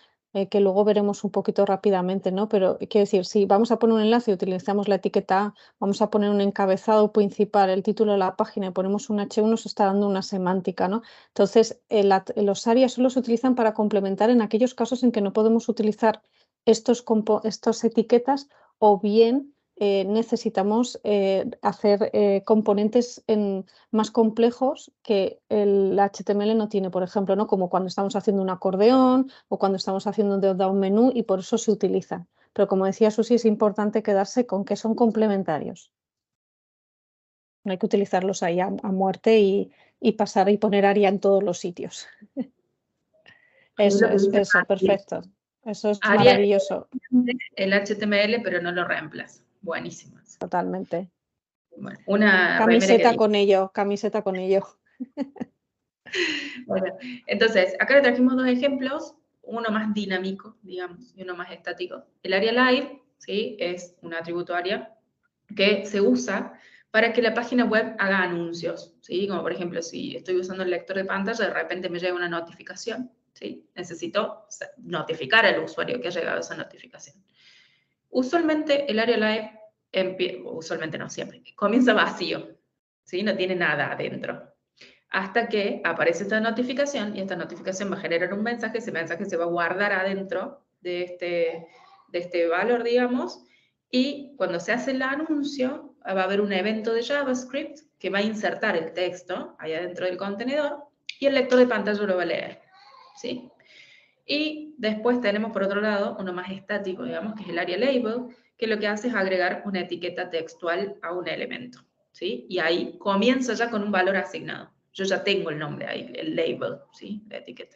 Speaker 2: que luego veremos un poquito rápidamente, ¿no? Pero quiero decir, si vamos a poner un enlace y utilizamos la etiqueta A, vamos a poner un encabezado principal, el título de la página y ponemos un H1, nos está dando una semántica, ¿no? Entonces, los áreas solo se utilizan para complementar en aquellos casos en que no podemos utilizar estos etiquetas o bien necesitamos hacer componentes más complejos que el HTML no tiene, por ejemplo, ¿no?, como cuando estamos haciendo un acordeón o cuando estamos haciendo un drop-down menú, y por eso se utilizan. Pero como decía Susi, es importante quedarse con que son complementarios. No hay que utilizarlos ahí a muerte y pasar y poner ARIA en todos los sitios. Eso, perfecto. Eso es maravilloso.
Speaker 3: El HTML, pero no lo reemplaza. Buenísimo.
Speaker 2: Totalmente.
Speaker 3: Bueno, una
Speaker 2: camiseta con ello, camiseta con ello.
Speaker 3: Bueno, entonces, acá le trajimos dos ejemplos, uno más dinámico, digamos, y uno más estático. El área live, ¿sí?, es un atributo área que se usa para que la página web haga anuncios, ¿sí? Como por ejemplo, si estoy usando el lector de pantalla, de repente me llega una notificación, ¿sí? Necesito notificar al usuario que ha llegado esa notificación. Usualmente el área live, usualmente no siempre, comienza vacío, ¿sí? No tiene nada adentro. Hasta que aparece esta notificación, y esta notificación va a generar un mensaje, ese mensaje se va a guardar adentro de este valor, digamos, y cuando se hace el anuncio, va a haber un evento de JavaScript que va a insertar el texto ahí adentro del contenedor, y el lector de pantalla lo va a leer, ¿sí? Y después tenemos por otro lado uno más estático, digamos, que es el area label, que lo que hace es agregar una etiqueta textual a un elemento, ¿sí? Y ahí comienza ya con un valor asignado. Yo ya tengo el nombre ahí, el label, ¿sí? La etiqueta.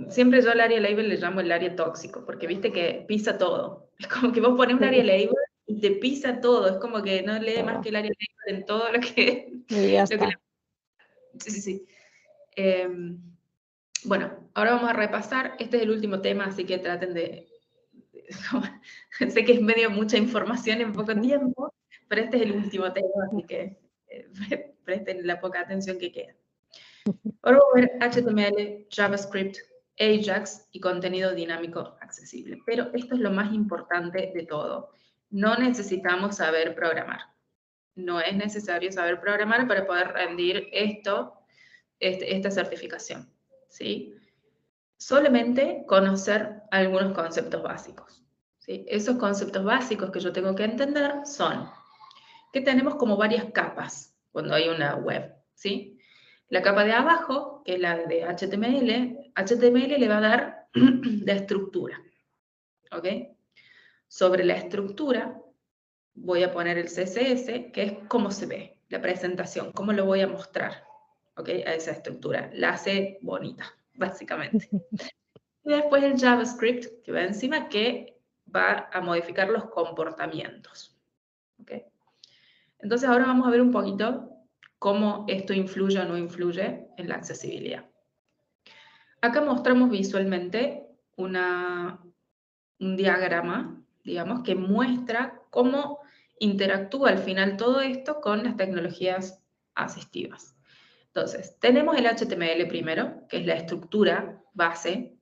Speaker 3: Siempre yo al área label le llamo el área tóxico, porque viste que pisa todo. Es como que vos pones un área label y te pisa todo. Es como que no lee más que el área label en todo lo que...
Speaker 2: Y ya está.
Speaker 3: Sí. Bueno, ahora vamos a repasar. Este es el último tema, así que traten de... sé que es medio mucha información en poco tiempo, pero este es el último tema, así que presten la poca atención que queda. Ahora vamos a ver HTML, JavaScript, Ajax y contenido dinámico accesible. Pero esto es lo más importante de todo. No necesitamos saber programar. No es necesario saber programar para poder rendir esta certificación, ¿sí? Solamente conocer algunos conceptos básicos, ¿sí? Esos conceptos básicos que yo tengo que entender son que tenemos como varias capas cuando hay una web, ¿sí? La capa de abajo, que es la de HTML le va a dar la estructura, ¿ok? Sobre la estructura voy a poner el CSS, que es cómo se ve, la presentación, cómo lo voy a mostrar, ¿ok? A esa estructura. La hace bonita, básicamente. Y después el JavaScript, que va encima, que va a modificar los comportamientos, ¿ok? Entonces ahora vamos a ver un poquito cómo esto influye o no influye en la accesibilidad. Acá mostramos visualmente un diagrama, digamos, que muestra cómo interactúa al final todo esto con las tecnologías asistivas. Entonces, tenemos el HTML primero, que es la estructura base,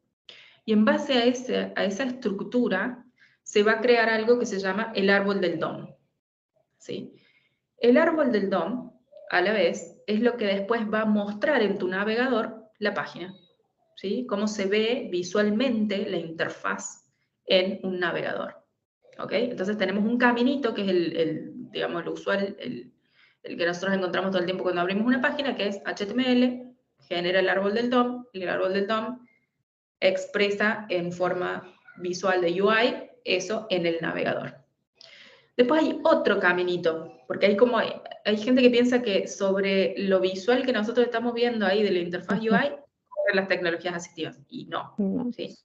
Speaker 3: y en base a esa estructura se va a crear algo que se llama el árbol del DOM, ¿sí? El árbol del DOM, a la vez, es lo que después va a mostrar en tu navegador la página, ¿sí? Cómo se ve visualmente la interfaz en un navegador, ¿ok? Entonces tenemos un caminito que es digamos, el usual, el que nosotros encontramos todo el tiempo cuando abrimos una página, que es HTML, genera el árbol del DOM, y el árbol del DOM expresa en forma visual de UI eso en el navegador. Después hay otro caminito, porque hay gente que piensa que sobre lo visual que nosotros estamos viendo ahí de la interfaz UI, corren las tecnologías asistivas, y no, ¿sí?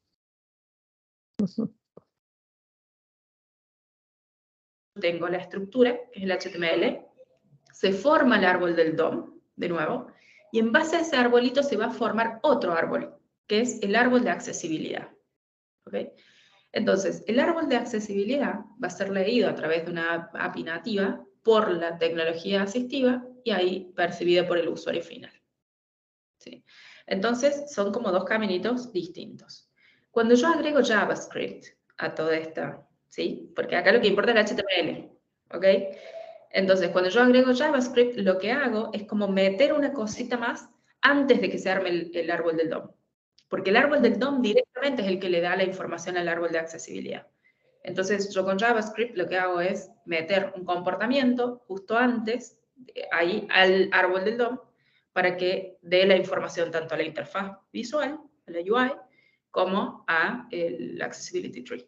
Speaker 3: Tengo la estructura, que es el HTML, se forma el árbol del DOM, de nuevo, y en base a ese arbolito se va a formar otro árbol, que es el árbol de accesibilidad, ¿ok? Entonces, el árbol de accesibilidad va a ser leído a través de una API nativa por la tecnología asistiva y ahí percibido por el usuario final, ¿sí? Entonces, son como dos caminitos distintos. Cuando yo agrego JavaScript a toda esta, ¿sí? Porque acá lo que importa es el HTML, ¿ok? Entonces, cuando yo agrego JavaScript, lo que hago es como meter una cosita más antes de que se arme el árbol del DOM. Porque el árbol del DOM directamente es el que le da la información al árbol de accesibilidad. Entonces, yo con JavaScript lo que hago es meter un comportamiento justo antes, ahí al árbol del DOM, para que dé la información tanto a la interfaz visual, a la UI, como a el Accessibility Tree.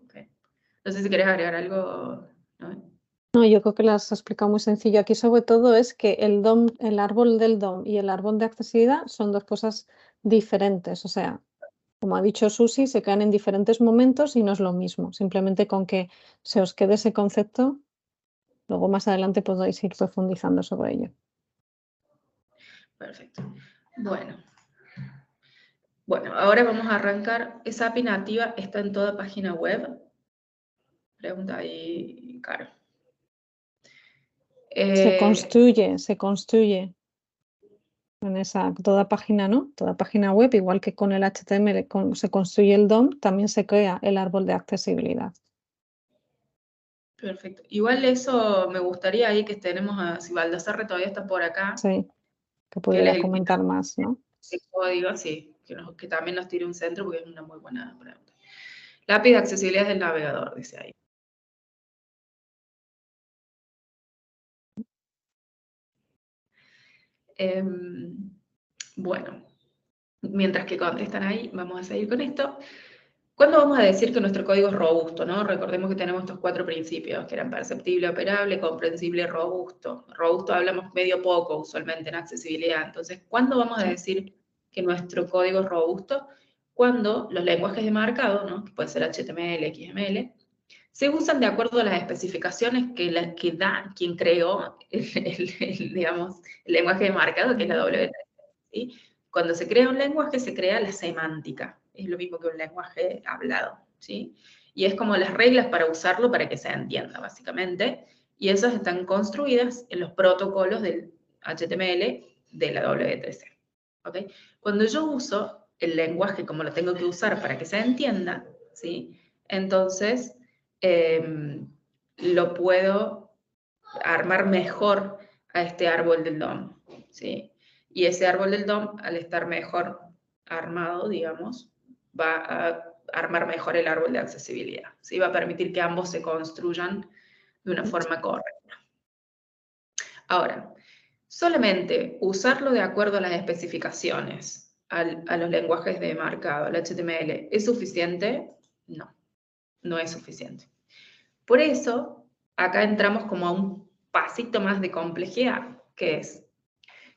Speaker 3: Okay. No sé si querés agregar algo, ¿no?
Speaker 2: No, yo creo que lo has explicado muy sencillo. Aquí sobre todo es que el DOM, el árbol del DOM y el árbol de accesibilidad son dos cosas diferentes. O sea, como ha dicho Susi, se crean en diferentes momentos y no es lo mismo. Simplemente con que se os quede ese concepto, luego más adelante podéis ir profundizando sobre ello.
Speaker 3: Perfecto. Bueno, ahora vamos a arrancar. Esa API nativa está en toda página web. Pregunta ahí, Caro.
Speaker 2: Se construye en esa, toda página, ¿no? Toda página web, igual que con el HTML se construye el DOM, también se crea el árbol de accesibilidad.
Speaker 3: Perfecto. Igual eso me gustaría ahí que tenemos a, si Baldassarre todavía está por acá,
Speaker 2: Sí, que
Speaker 3: que él
Speaker 2: pudiera
Speaker 3: es el
Speaker 2: comentar más, ¿no?
Speaker 3: código, sí, que también nos tire un centro porque es una muy buena pregunta. La API de accesibilidad del navegador, dice ahí. Bueno, Mientras que contestan ahí, vamos a seguir con esto. ¿Cuándo vamos a decir que nuestro código es robusto, no? Recordemos que tenemos estos 4 principios, que eran perceptible, operable, comprensible y robusto. Robusto hablamos medio poco usualmente en accesibilidad. Entonces, ¿cuándo vamos a decir que nuestro código es robusto? Cuando los lenguajes de marcado, ¿no? Que puede ser HTML, XML, se usan de acuerdo a las especificaciones que da quien creó digamos, el lenguaje de marcado, que es la W3C, ¿sí? Cuando se crea un lenguaje, se crea la semántica. Es lo mismo que un lenguaje hablado, ¿sí? Y es como las reglas para usarlo para que se entienda, básicamente. Y esas están construidas en los protocolos del HTML de la W3C, ¿ok? Cuando yo uso el lenguaje como lo tengo que usar para que se entienda, ¿sí? Entonces, lo puedo armar mejor a este árbol del DOM, ¿sí? Y ese árbol del DOM, al estar mejor armado, digamos, va a armar mejor el árbol de accesibilidad, ¿sí? Va a permitir que ambos se construyan de una forma correcta. Ahora, solamente usarlo de acuerdo a las especificaciones, a los lenguajes de marcado, al HTML, ¿es suficiente? No, no es suficiente. Por eso, acá entramos como a un pasito más de complejidad, que es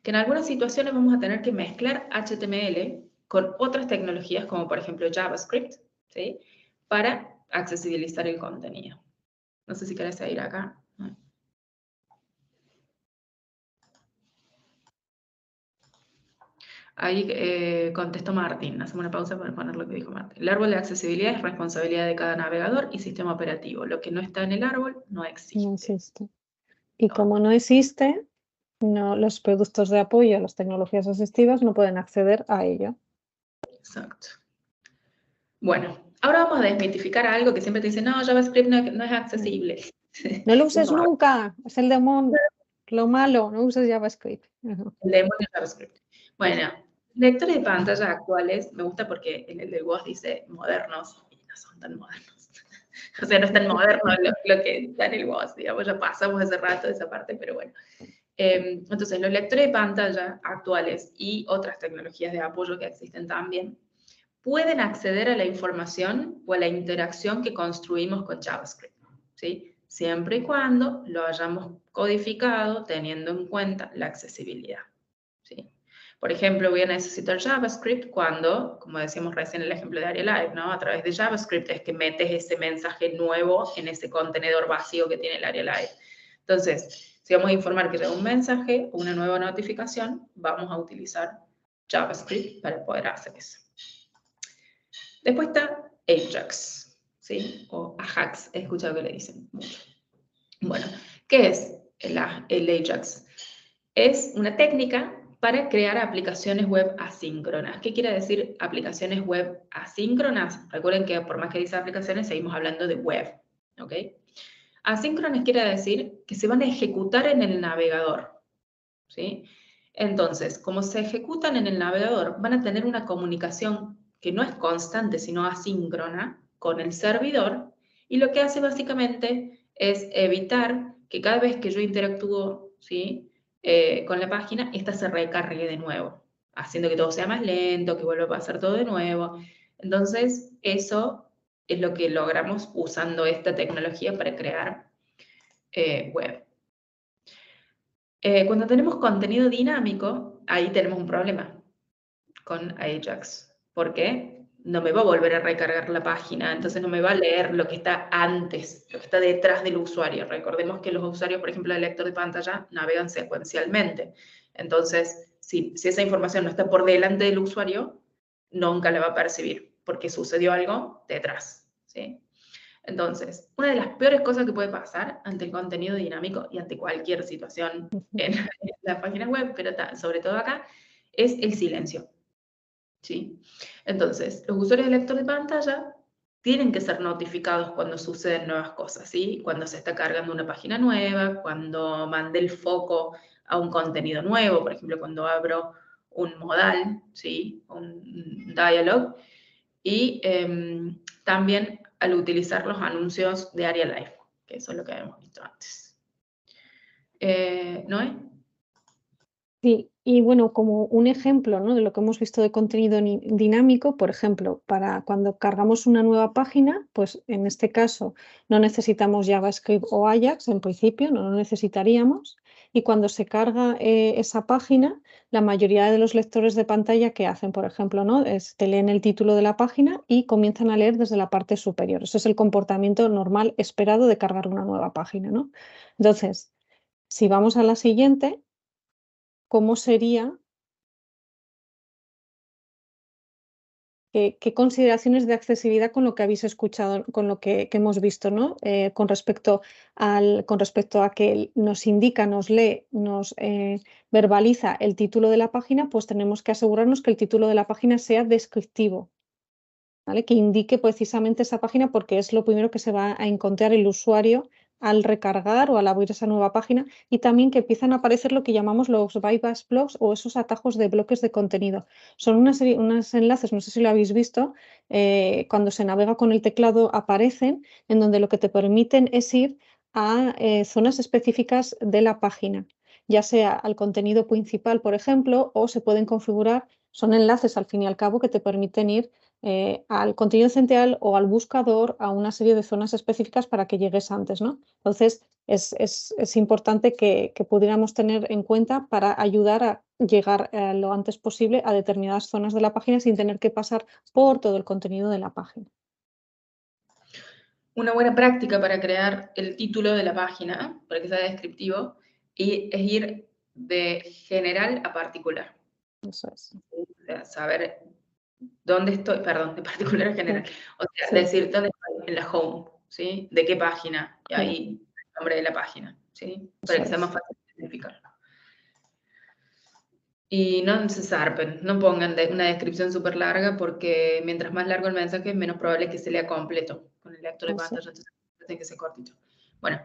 Speaker 3: que en algunas situaciones vamos a tener que mezclar HTML con otras tecnologías, como por ejemplo JavaScript, ¿sí? Para accesibilizar el contenido. No sé si querés seguir acá. Ahí contestó Martín. Hacemos una pausa para poner lo que dijo Martín. El árbol de accesibilidad es responsabilidad de cada navegador y sistema operativo. Lo que no está en el árbol no existe.
Speaker 2: No existe. Y como no existe, los productos de apoyo a las tecnologías asistivas no pueden acceder a ello.
Speaker 3: Exacto. Bueno, ahora vamos a desmitificar algo que siempre te dicen, no, JavaScript no es accesible.
Speaker 2: No lo uses
Speaker 3: No,
Speaker 2: nunca, es el demonio, lo malo, no uses JavaScript.
Speaker 3: el demonio de JavaScript. Bueno, lectores de pantalla actuales, me gusta porque en el del WOS dice modernos, y no son tan modernos. O sea, no es tan moderno lo que está en el WOS, digamos, ya pasamos hace rato de esa parte, pero bueno. Entonces, los lectores de pantalla actuales y otras tecnologías de apoyo que existen también, pueden acceder a la información o a la interacción que construimos con JavaScript, ¿sí? Siempre y cuando lo hayamos codificado teniendo en cuenta la accesibilidad, ¿sí? Por ejemplo, voy a necesitar JavaScript cuando, como decíamos recién en el ejemplo de Aria Live, ¿no? A través de JavaScript es que metes ese mensaje nuevo en ese contenedor vacío que tiene el Aria Live. Entonces, si vamos a informar que llega un mensaje o una nueva notificación, vamos a utilizar JavaScript para poder hacer eso. Después está Ajax, ¿sí? O Ajax, he escuchado que le dicen mucho. Bueno, ¿qué es el Ajax? Es una técnica para crear aplicaciones web asíncronas. ¿Qué quiere decir aplicaciones web asíncronas? Recuerden que por más que dice aplicaciones, seguimos hablando de web, ¿ok? Asíncronas quiere decir que se van a ejecutar en el navegador, ¿sí? Entonces, como se ejecutan en el navegador, van a tener una comunicación que no es constante, sino asíncrona con el servidor, y lo que hace básicamente es evitar que cada vez que yo interactúo, ¿sí? Con la página, esta se recargue de nuevo, haciendo que todo sea más lento, que vuelva a pasar todo de nuevo. Entonces, eso es lo que logramos usando esta tecnología para crear web. Cuando tenemos contenido dinámico, ahí tenemos un problema con Ajax. ¿Por qué? No me va a volver a recargar la página, entonces no me va a leer lo que está antes, lo que está detrás del usuario. Recordemos que los usuarios, por ejemplo, del lector de pantalla, navegan secuencialmente. Entonces, si esa información no está por delante del usuario, nunca la va a percibir, porque sucedió algo detrás, ¿sí? Entonces, una de las peores cosas que puede pasar ante el contenido dinámico y ante cualquier situación en la página web, pero sobre todo acá, es el silencio, ¿sí? Entonces, los usuarios de lector de pantalla tienen que ser notificados cuando suceden nuevas cosas, ¿sí? Cuando se está cargando una página nueva, cuando mandé el foco a un contenido nuevo, por ejemplo, cuando abro un modal, ¿sí? Un dialog, y también al utilizar los anuncios de Aria Live, que eso es lo que habíamos visto antes. ¿Noé?
Speaker 2: Sí, Y bueno, como un ejemplo, ¿no?, de lo que hemos visto de contenido dinámico, por ejemplo, para cuando cargamos una nueva página, pues en este caso no necesitamos JavaScript o Ajax, en principio no lo necesitaríamos. Y cuando se carga esa página, la mayoría de los lectores de pantalla, ¿qué hacen? Por ejemplo, ¿no?, te leen el título de la página y comienzan a leer desde la parte superior. Ese es el comportamiento normal esperado de cargar una nueva página, ¿no? Entonces, si vamos a la siguiente, ¿cómo sería? ¿Qué consideraciones de accesibilidad con lo que habéis escuchado, con lo que hemos visto, ¿no? Con respecto a que nos indica, nos lee, nos verbaliza el título de la página, pues tenemos que asegurarnos que el título de la página sea descriptivo, ¿vale? Que indique precisamente esa página, porque es lo primero que se va a encontrar el usuario al recargar o al abrir esa nueva página, y también que empiezan a aparecer lo que llamamos los bypass blocks o esos atajos de bloques de contenido. Son unos enlaces, no sé si lo habéis visto, cuando se navega con el teclado aparecen, en donde lo que te permiten es ir a zonas específicas de la página, ya sea al contenido principal, por ejemplo, o se pueden configurar, son enlaces al fin y al cabo que te permiten ir al contenido central o al buscador, a una serie de zonas específicas para que llegues antes, ¿no? Entonces, es importante que pudiéramos tener en cuenta para ayudar a llegar lo antes posible a determinadas zonas de la página sin tener que pasar por todo el contenido de la página.
Speaker 3: Una buena práctica para crear el título de la página, para que sea descriptivo, es ir de general a particular.
Speaker 2: Eso es.
Speaker 3: O sea, saber dónde estoy, perdón, de particular a general.
Speaker 2: Sí.
Speaker 3: O sea,
Speaker 2: Sí.
Speaker 3: decir dónde estoy, en la home, ¿sí? ¿De qué página? Y
Speaker 2: Sí.
Speaker 3: ahí el nombre de la página, ¿sí? Para que sea más fácil identificarlo. Y no se zarpen, no pongan una descripción súper larga, porque mientras más largo el mensaje, menos probable es que se lea completo. Con el lector de pantalla, entonces tiene que ser cortito. Bueno,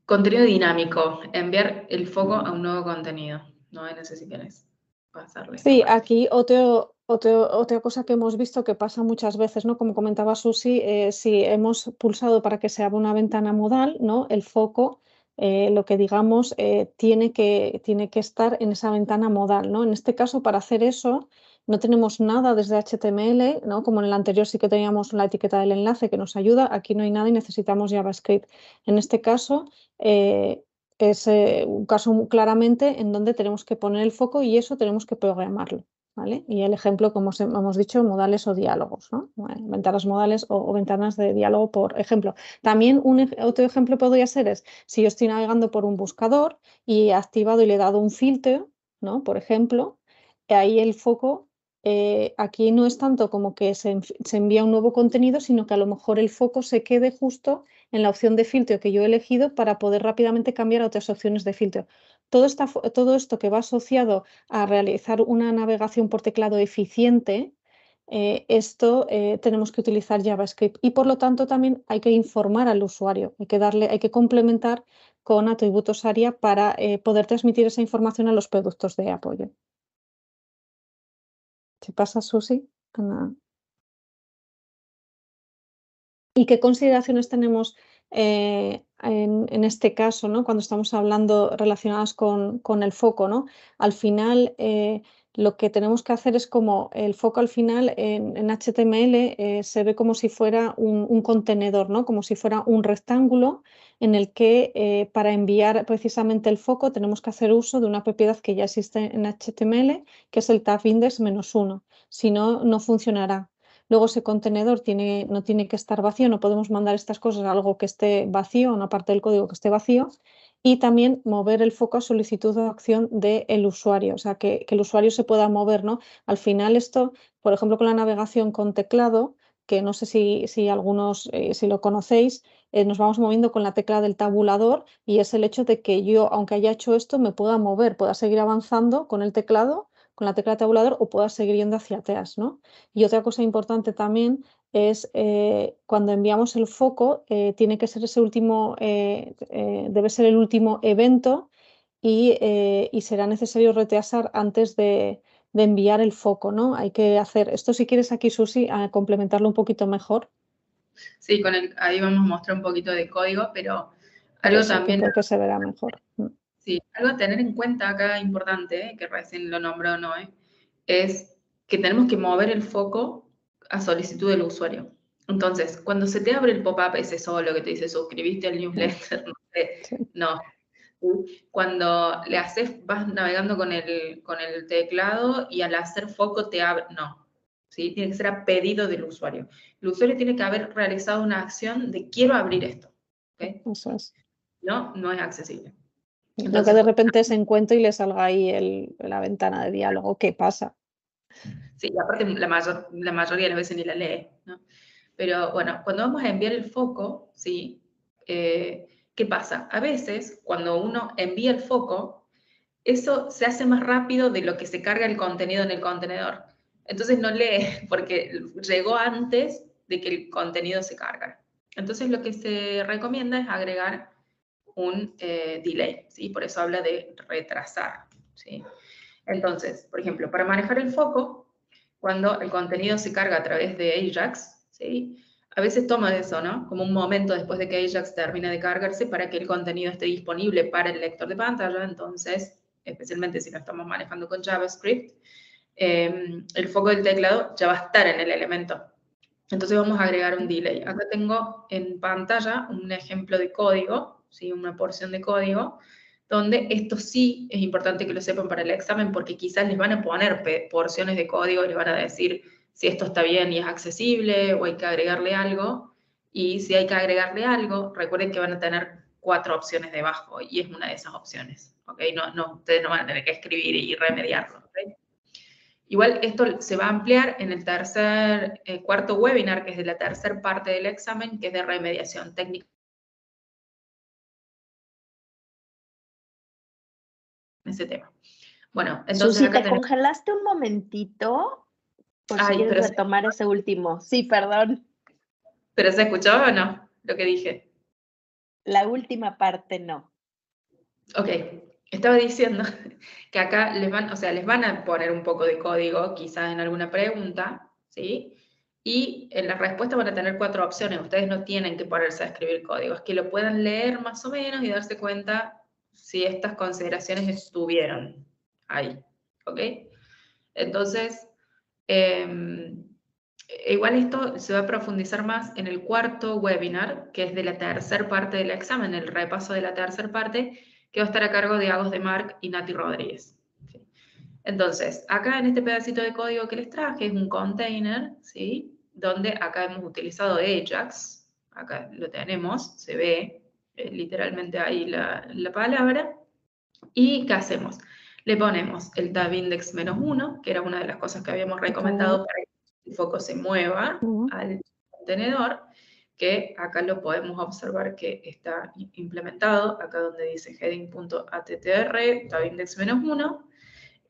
Speaker 3: contenido dinámico, enviar el foco a un nuevo contenido. No sé si querés pasarle esta
Speaker 2: Sí,
Speaker 3: parte.
Speaker 2: aquí otra cosa que hemos visto que pasa muchas veces, ¿no? Como comentaba Susi, si hemos pulsado para que se abra una ventana modal, ¿no?, el foco, lo que digamos, tiene que estar en esa ventana modal, ¿no? En este caso, para hacer eso, no tenemos nada desde HTML, ¿no? Como en el anterior sí que teníamos la etiqueta del enlace que nos ayuda, aquí no hay nada y necesitamos JavaScript. En este caso, es un caso claramente en donde tenemos que poner el foco y eso tenemos que programarlo, ¿vale? Y el ejemplo, como hemos dicho, modales o diálogos, ¿no? Bueno, ventanas modales o ventanas de diálogo, por ejemplo. También otro ejemplo podría ser si yo estoy navegando por un buscador y he activado y le he dado un filtro, ¿no?, por ejemplo, ahí el foco, aquí no es tanto como que se envía un nuevo contenido, sino que a lo mejor el foco se quede justo en la opción de filtro que yo he elegido para poder rápidamente cambiar a otras opciones de filtro. Todo esto que va asociado a realizar una navegación por teclado eficiente, tenemos que utilizar JavaScript y por lo tanto también hay que informar al usuario, hay que complementar con atributos ARIA para poder transmitir esa información a los productos de apoyo. ¿Qué pasa, Susi? Ana. ¿Y qué consideraciones tenemos en este caso, ¿no?, cuando estamos hablando relacionadas con el foco, ¿no? Al final, lo que tenemos que hacer es como el foco al final en HTML se ve como si fuera un contenedor, ¿no?, como si fuera un rectángulo en el que para enviar precisamente el foco tenemos que hacer uso de una propiedad que ya existe en HTML, que es el tab index -1. Si no, no funcionará. Luego ese contenedor no tiene que estar vacío, no podemos mandar estas cosas a algo que esté vacío, una parte del código que esté vacío, y también mover el foco a solicitud o acción del usuario, o sea, que el usuario se pueda mover, ¿no? Al final esto, por ejemplo, con la navegación con teclado, que no sé si algunos, si lo conocéis, nos vamos moviendo con la tecla del tabulador y es el hecho de que yo, aunque haya hecho esto, me pueda mover, pueda seguir avanzando con el teclado, con la tecla tabulador o pueda seguir yendo hacia atrás, ¿no? Y otra cosa importante también es cuando enviamos el foco, tiene que ser ese último, debe ser el último evento y será necesario retrasar antes de enviar el foco, ¿no? Hay que hacer esto, si quieres aquí, Susi, a complementarlo un poquito mejor.
Speaker 3: Sí, ahí vamos a mostrar un poquito de código, pero algo
Speaker 2: Eso,
Speaker 3: también...
Speaker 2: que creo que se verá mejor.
Speaker 3: Sí, algo a tener en cuenta acá importante, que recién lo nombró Noé, es que tenemos que mover el foco a solicitud del usuario. Entonces, cuando se te abre el pop-up ese solo que te dice suscribiste al newsletter, no sé,
Speaker 2: Sí.
Speaker 3: no. Cuando le haces, vas navegando con el teclado y al hacer foco te abre, no. ¿Sí? Tiene que ser a pedido del usuario. El usuario tiene que haber realizado una acción de quiero abrir esto. ¿Okay?
Speaker 2: Eso es.
Speaker 3: No, no es accesible.
Speaker 2: No
Speaker 3: Entonces,
Speaker 2: que de repente se encuentre y le salga ahí la ventana de diálogo. ¿Qué pasa?
Speaker 3: sí, y aparte la mayoría de las veces ni la lee, ¿no? Pero bueno, cuando vamos a enviar el foco, ¿sí? ¿Qué pasa? A veces, cuando uno envía el foco, eso se hace más rápido de lo que se carga el contenido en el contenedor. Entonces no lee, porque llegó antes de que el contenido se carga. Entonces lo que se recomienda es agregar un delay, ¿sí? Por eso habla de retrasar, ¿sí? Entonces, por ejemplo, para manejar el foco, cuando el contenido se carga a través de Ajax, ¿sí? A veces toma eso, ¿no? Como un momento después de que Ajax termine de cargarse para que el contenido esté disponible para el lector de pantalla. Entonces, especialmente si lo estamos manejando con JavaScript, el foco del teclado ya va a estar en el elemento. Entonces vamos a agregar un delay. Acá tengo en pantalla un ejemplo de código, ¿sí? Una porción de código, donde esto sí es importante que lo sepan para el examen, porque quizás les van a poner porciones de código y les van a decir si esto está bien y es accesible o hay que agregarle algo. Y si hay que agregarle algo, recuerden que van a tener 4 opciones debajo y es una de esas opciones. ¿Ok? No, ustedes no van a tener que escribir y remediarlo. ¿Ok? Igual esto se va a ampliar en el cuarto webinar, que es de la tercera parte del examen, que es de remediación técnica en ese tema. Bueno, entonces
Speaker 1: Susi,
Speaker 3: acá
Speaker 1: te
Speaker 3: tenemos...
Speaker 1: congelaste un momentito por si
Speaker 3: Ay,
Speaker 1: quieres retomar ese último. Sí, perdón.
Speaker 3: ¿pero se escuchó o no lo que dije?
Speaker 1: La última parte no.
Speaker 3: Ok, estaba diciendo que acá les van a poner un poco de código, quizás en alguna pregunta, ¿sí? Y en la respuesta van a tener 4 opciones. Ustedes no tienen que ponerse a escribir código, es que lo puedan leer más o menos y darse cuenta si estas consideraciones estuvieron ahí, ¿ok? Entonces, igual esto se va a profundizar más en el cuarto webinar, que es de la tercera parte del examen, el repaso de la tercera parte, que va a estar a cargo de Agos de Marc y Nati Rodríguez. Entonces, acá en este pedacito de código que les traje es un container, ¿sí? Donde acá hemos utilizado Ajax, acá lo tenemos, se ve literalmente ahí la palabra. ¿Y qué hacemos? Le ponemos el tab index -1, que era una de las cosas que habíamos recomendado para que el foco se mueva al contenedor, que acá lo podemos observar que está implementado, acá donde dice heading.attr, tab index -1,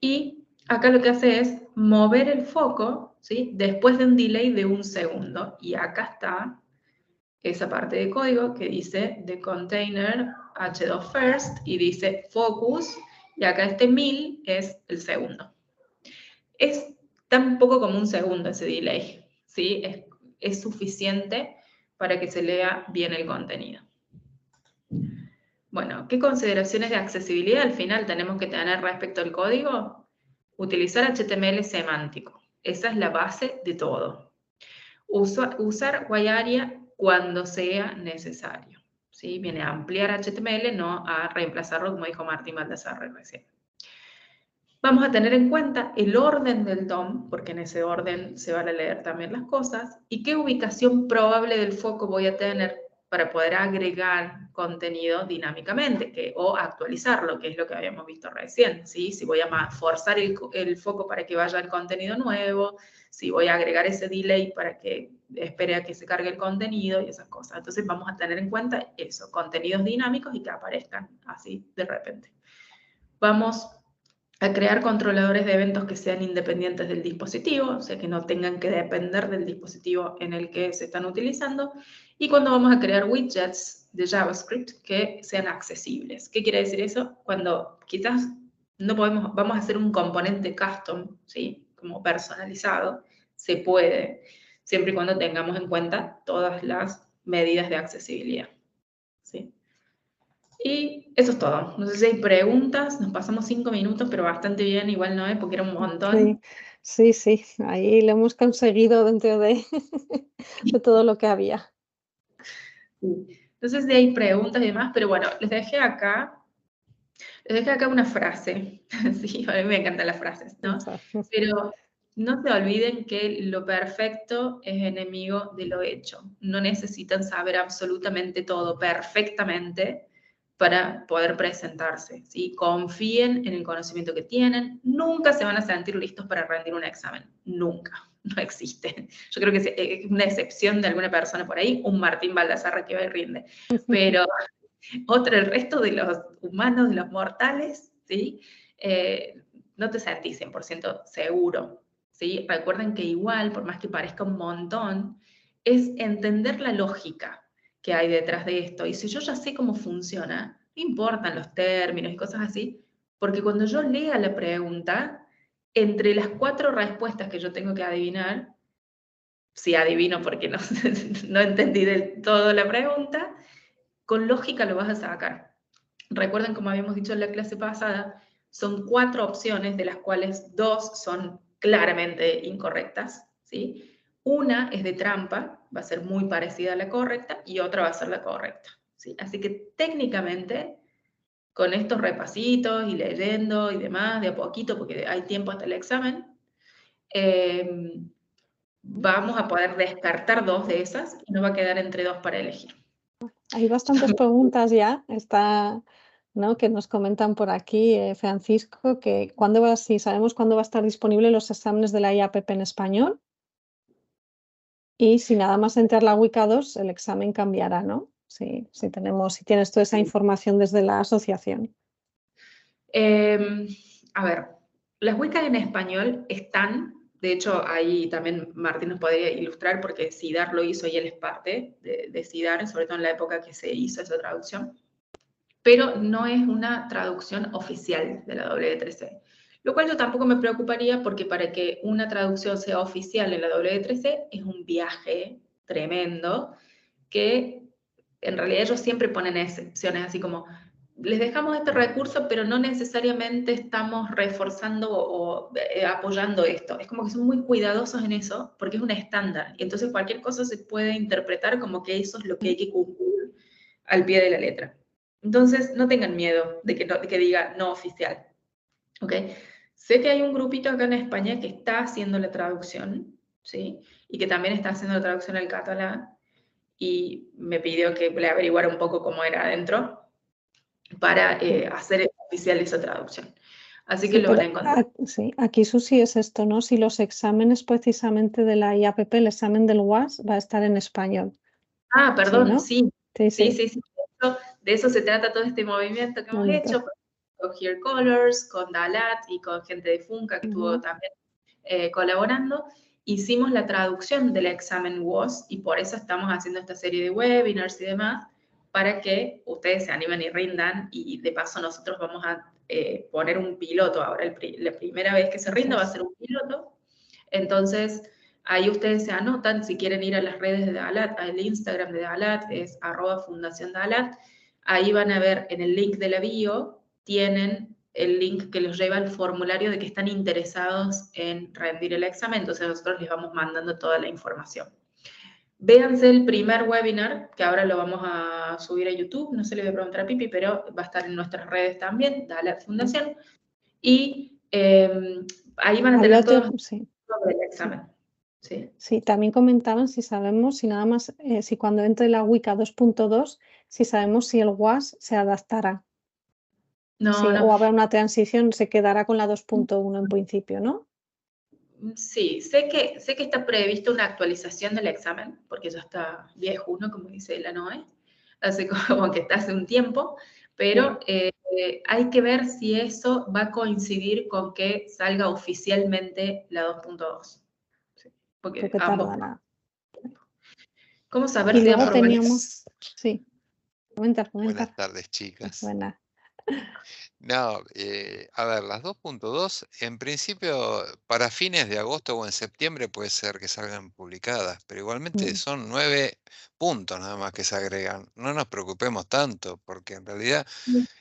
Speaker 3: y acá lo que hace es mover el foco, ¿sí? Después de un delay de 1 segundo, y acá está esa parte de código que dice the container h2 first y dice focus, y acá este 1000 es el segundo. Es tan poco como un segundo ese delay, ¿sí? Es suficiente para que se lea bien el contenido. Bueno, ¿qué consideraciones de accesibilidad al final tenemos que tener respecto al código? Utilizar HTML semántico. Esa es la base de todo. Usar YARIA cuando sea necesario. ¿Sí? Viene a ampliar HTML, no a reemplazarlo, como dijo Martín Baldassarre recién. Vamos a tener en cuenta el orden del DOM, porque en ese orden se van a leer también las cosas, y qué ubicación probable del foco voy a tener para poder agregar contenido dinámicamente o actualizarlo, que es lo que habíamos visto recién, ¿sí? Si voy a forzar el foco para que vaya el contenido nuevo, si voy a agregar ese delay para que espere a que se cargue el contenido y esas cosas. Entonces vamos a tener en cuenta eso, contenidos dinámicos y que aparezcan así de repente. Vamos a crear controladores de eventos que sean independientes del dispositivo, o sea, que no tengan que depender del dispositivo en el que se están utilizando, y cuando vamos a crear widgets de JavaScript que sean accesibles. ¿Qué quiere decir eso? Cuando quizás no podemos, vamos a hacer un componente custom, ¿sí? Como personalizado, se puede, siempre y cuando tengamos en cuenta todas las medidas de accesibilidad, ¿sí? Y eso es todo. No sé si hay preguntas, nos pasamos 5 minutos, pero bastante bien, igual no, porque era un montón.
Speaker 2: Sí, ahí lo hemos conseguido dentro de, de todo lo que había.
Speaker 3: Sí. No sé si hay preguntas y demás, pero bueno, les dejé acá una frase. Sí, a mí me encantan las frases, ¿no? Pero no se olviden que lo perfecto es enemigo de lo hecho. No necesitan saber absolutamente todo perfectamente para poder presentarse, ¿sí? Confíen en el conocimiento que tienen. Nunca se van a sentir listos para rendir un examen. Nunca. No existe. Yo creo que es una excepción de alguna persona por ahí, un Martín Baldassarre que va y rinde. Pero el resto de los humanos, de los mortales, ¿sí? No te sentís 100% seguro, ¿sí? Recuerden que igual, por más que parezca un montón, es entender la lógica que hay detrás de esto. Y si yo ya sé cómo funciona, no importan los términos y cosas así, porque cuando yo lea la pregunta, entre las 4 respuestas que yo tengo que adivinar, si adivino porque no, no entendí del todo la pregunta, con lógica lo vas a sacar. Recuerden, como habíamos dicho en la clase pasada, son 4 opciones, de las cuales 2 son claramente incorrectas, ¿sí? Una es de trampa, va a ser muy parecida a la correcta, y otra va a ser la correcta, ¿sí? Así que técnicamente, con estos repasitos y leyendo y demás, de a poquito, porque hay tiempo hasta el examen, vamos a poder descartar 2 de esas y nos va a quedar entre 2 para elegir.
Speaker 2: Hay bastantes preguntas ya, ¿no? Que nos comentan por aquí, Francisco, que si sabemos cuándo va a estar disponible los exámenes de la IAPP en español, y si nada más entrar la WICA 2, el examen cambiará, ¿no? Si tienes toda esa información desde la asociación.
Speaker 3: A ver, las WICA en español están, de hecho ahí también Martín nos podría ilustrar porque CIDAR lo hizo y él es parte de CIDAR, sobre todo en la época que se hizo esa traducción, pero no es una traducción oficial de la W3C. Lo cual yo tampoco me preocuparía porque para que una traducción sea oficial en la W3C es un viaje tremendo que en realidad ellos siempre ponen excepciones, así como les dejamos este recurso, pero no necesariamente estamos reforzando o apoyando esto. Es como que son muy cuidadosos en eso, porque es un estándar. Y entonces cualquier cosa se puede interpretar como que eso es lo que hay que cumplir al pie de la letra. Entonces, no tengan miedo de que diga no oficial. ¿Ok? Sé que hay un grupito acá en España que está haciendo la traducción, ¿sí? Y que también está haciendo la traducción al catalán, y me pidió que le averiguara un poco cómo era adentro para hacer oficial esa traducción. Así que
Speaker 2: Sí,
Speaker 3: lo van a
Speaker 2: pero
Speaker 3: encontrar.
Speaker 2: sí, aquí Susi es esto, ¿no? Si los exámenes precisamente de la IAPP, el examen del UAS, va a estar en español.
Speaker 3: Ah,
Speaker 2: Sí,
Speaker 3: perdón,
Speaker 2: ¿no?
Speaker 3: sí.
Speaker 2: Sí.
Speaker 3: De eso se trata todo este movimiento que hemos hecho con Here Colors, con Dalat y con gente de Funca que estuvo también colaborando. Hicimos la traducción del examen WOS y por eso estamos haciendo esta serie de webinars y demás, para que ustedes se animen y rindan, y de paso nosotros vamos a poner un piloto ahora. La primera vez que se rinda va a ser un piloto, entonces ahí ustedes se anotan. Si quieren ir a las redes de Dalat, al Instagram de Dalat es @fundaciondalat, ahí van a ver en el link de la bio, tienen el link que los lleva al formulario de que están interesados en rendir el examen, entonces nosotros les vamos mandando toda la información. Véanse el primer webinar, que ahora lo vamos a subir a YouTube, no se le voy a preguntar a Pipi, pero va a estar en nuestras redes también, Dalat Fundación, y ahí van a tener todo sobre el examen.
Speaker 2: Sí, también comentaban si sabemos, si nada más, si cuando entre la WICA 2.2, si sabemos si el WAS se adaptará.
Speaker 3: No,
Speaker 2: Sí,
Speaker 3: no.
Speaker 2: o habrá una transición, se quedará con la 2.1 en principio, ¿no?
Speaker 3: Sí, sé que está prevista una actualización del examen, porque ya está viejuno, como dice la NOE, hace como que está hace un tiempo, pero hay que ver si eso va a coincidir con que salga oficialmente la 2.2. Sí, porque
Speaker 2: Porque
Speaker 3: ambos.
Speaker 2: tardará.
Speaker 3: ¿Cómo saber
Speaker 2: Y
Speaker 3: si
Speaker 2: luego
Speaker 3: aprobó el
Speaker 2: teníamos, sí, comentar.
Speaker 4: Buenas tardes, chicas.
Speaker 2: Buenas.
Speaker 4: No, a ver, las 2.2, en principio, para fines de agosto o en septiembre puede ser que salgan publicadas, pero igualmente
Speaker 2: Mm,
Speaker 4: son 9 puntos nada más que se agregan. No nos preocupemos tanto, porque en realidad,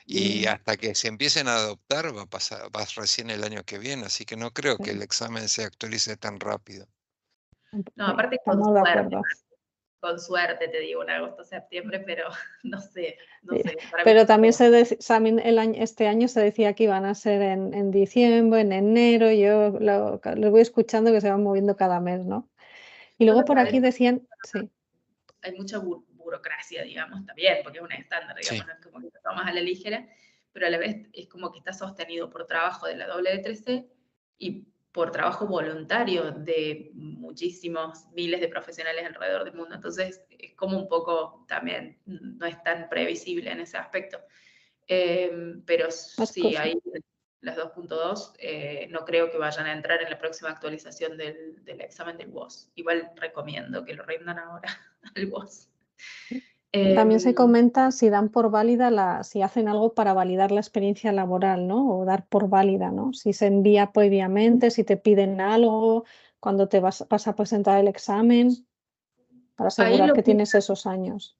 Speaker 4: y
Speaker 3: Mm.
Speaker 4: hasta que se empiecen a adoptar, va a pasar, va recién el año que viene, así que no creo que el
Speaker 2: sí,
Speaker 4: examen se actualice tan rápido.
Speaker 3: No,
Speaker 2: sí,
Speaker 3: aparte
Speaker 2: estamos de acuerdo.
Speaker 3: con suerte te digo, en agosto, septiembre, pero no
Speaker 2: Sí,
Speaker 3: sé, para mí
Speaker 2: pero también
Speaker 3: como-
Speaker 2: también este año se decía que iban a ser en diciembre, en enero, yo lo voy escuchando que se van moviendo cada mes, ¿no? Y luego
Speaker 3: ¿Cuándo
Speaker 2: por aquí
Speaker 3: sabes?
Speaker 2: decían, sí,
Speaker 3: Hay mucha burocracia, digamos, también, porque es un estándar,
Speaker 4: Sí.
Speaker 3: digamos, no es como que lo tomas a la ligera, pero a la vez es como que está sostenido por trabajo de la W3C y por trabajo voluntario de muchísimos miles de profesionales alrededor del mundo. Entonces, es como un poco también, no es tan previsible en ese aspecto. Pero
Speaker 2: más
Speaker 3: sí,
Speaker 2: cosas.
Speaker 3: ahí las 2.2 no creo que vayan a entrar en la próxima actualización del examen del WOS. Igual recomiendo que lo rindan ahora al WOS.
Speaker 2: También se
Speaker 3: Em,
Speaker 2: comenta si dan por válida si hacen algo para validar la experiencia laboral, ¿no? O dar por válida, ¿no? Si se envía previamente, si te piden algo, cuando vas a presentar el examen, para
Speaker 3: ahí
Speaker 2: asegurar que tienes esos años.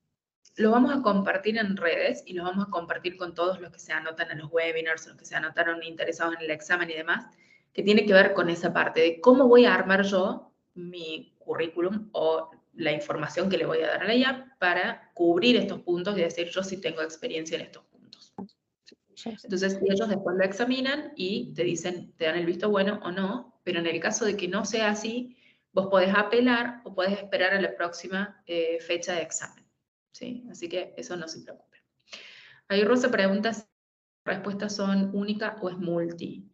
Speaker 3: lo vamos a compartir en redes y lo vamos a compartir con todos los que se anotan en los webinars, los que se anotaron interesados en el examen y demás, que tiene que ver con esa parte de cómo voy a armar yo mi currículum o la información que le voy a dar a la IA para cubrir estos puntos y decir yo sí tengo experiencia en estos puntos.
Speaker 2: Eso es.
Speaker 3: Entonces ellos después lo examinan y te dicen, te dan el visto bueno o no, pero en el caso de que no sea así, vos podés apelar o podés esperar a la próxima fecha de examen. ¿Sí? Así que eso no se preocupe. Ahí Rosa pregunta si las respuestas son única o es multi.